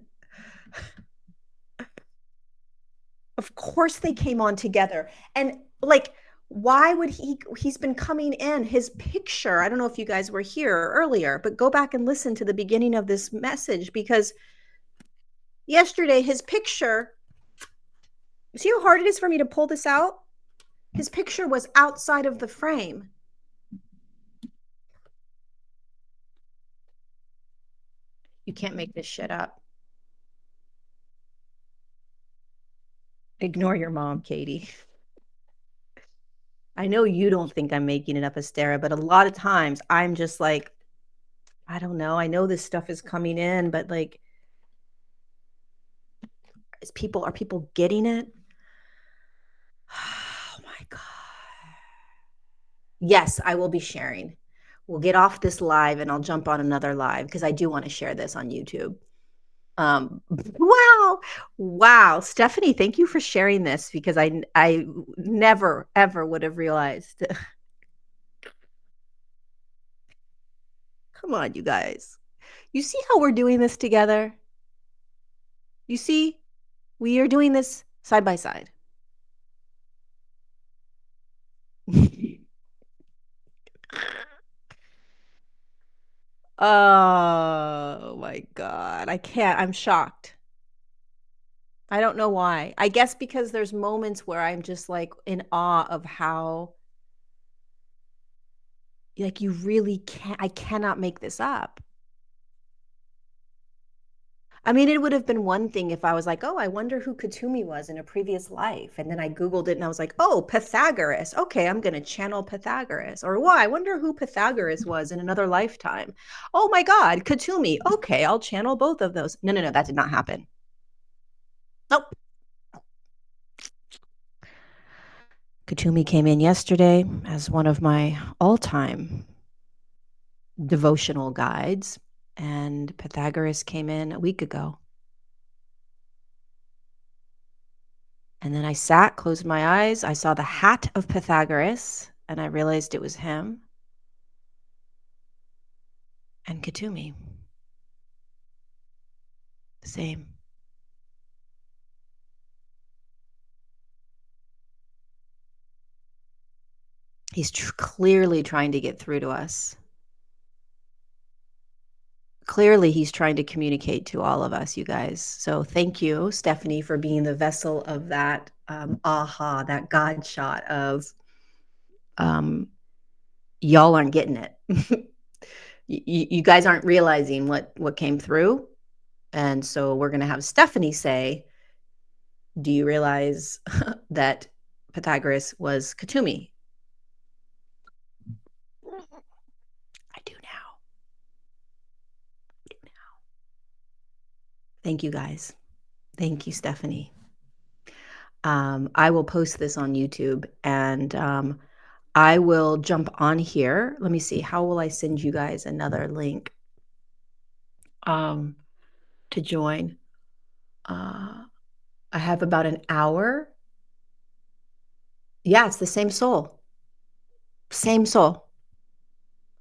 Of course they came on together. And like, why would he's been coming in his picture. I don't know if you guys were here earlier, but go back and listen to the beginning of this message, because yesterday his picture, see how hard it is for me to pull this out? His picture was outside of the frame. You can't make this shit up. Ignore your mom, Katie. I know you don't think I'm making it up, Astera, but a lot of times I'm just like, I don't know. I know this stuff is coming in, but like, are people getting it? Oh my God. Yes, I will be sharing. We'll get off this live and I'll jump on another live because I do want to share this on YouTube. Wow. Wow. Stephanie, thank you for sharing this, because I never, ever would have realized. Come on, you guys. You see how we're doing this together? You see, we are doing this side by side. Oh my my God. I can't. I'm shocked. I don't know why. I guess because there's moments where I'm just like in awe of how, like, you really can't, I cannot make this up. I mean, it would have been one thing if I was like, oh, I wonder who Kathumi was in a previous life. And then I Googled it and I was like, oh, Pythagoras. Okay, I'm going to channel Pythagoras. Or, well, I wonder who Pythagoras was in another lifetime. Oh my God, Kathumi. Okay, I'll channel both of those. No, no, no, that did not happen. Nope. Kathumi came in yesterday as one of my all-time devotional guides, and Pythagoras came in a week ago. And then I sat, closed my eyes. I saw the hat of Pythagoras, and I realized it was him and Kathumi. The same. He's clearly trying to get through to us. Clearly, he's trying to communicate to all of us, you guys. So thank you, Stephanie, for being the vessel of that that God shot of y'all aren't getting it. You guys aren't realizing what came through. And so we're going to have Stephanie say, do you realize that Pythagoras was Kathumi? I do now. Thank you, guys. Thank you, Stephanie. I will post this on YouTube, and I will jump on here. Let me see. How will I send you guys another link to join? I have about an hour. Yeah, it's the same soul. Same soul.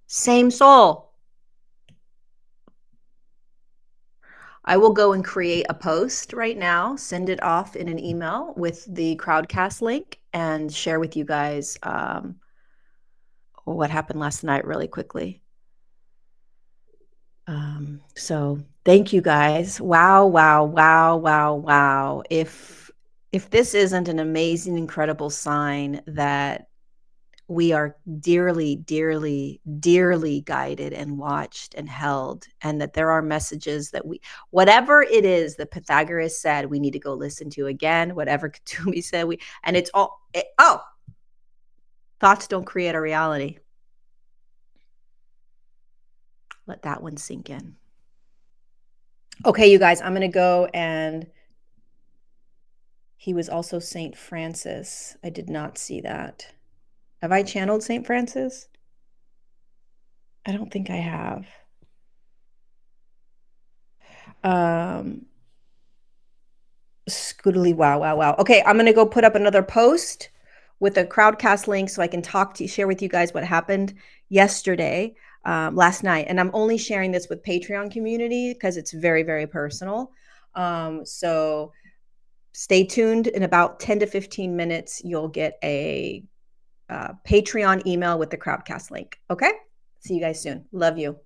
Same soul. I will go and create a post right now, send it off in an email with the Crowdcast link, and share with you guys what happened last night really quickly. So thank you guys. Wow, wow, wow, wow, wow. If this isn't an amazing, incredible sign that we are dearly, dearly, dearly guided and watched and held, and that there are messages that whatever it is that Pythagoras said, we need to go listen to again, whatever Kathumi said, and it's all, thoughts don't create a reality. Let that one sink in. Okay, you guys, I'm going to go, and he was also Saint Francis. I did not see that. Have I channeled Saint Francis? I don't think I have. Scootily, wow, wow, wow. Okay, I'm gonna go put up another post with a Crowdcast link so I can share with you guys what happened yesterday, last night. And I'm only sharing this with Patreon community because it's very, very personal. So stay tuned. In about 10 to 15 minutes, you'll get a Patreon email with the Crowdcast link. Okay? See you guys soon. Love you.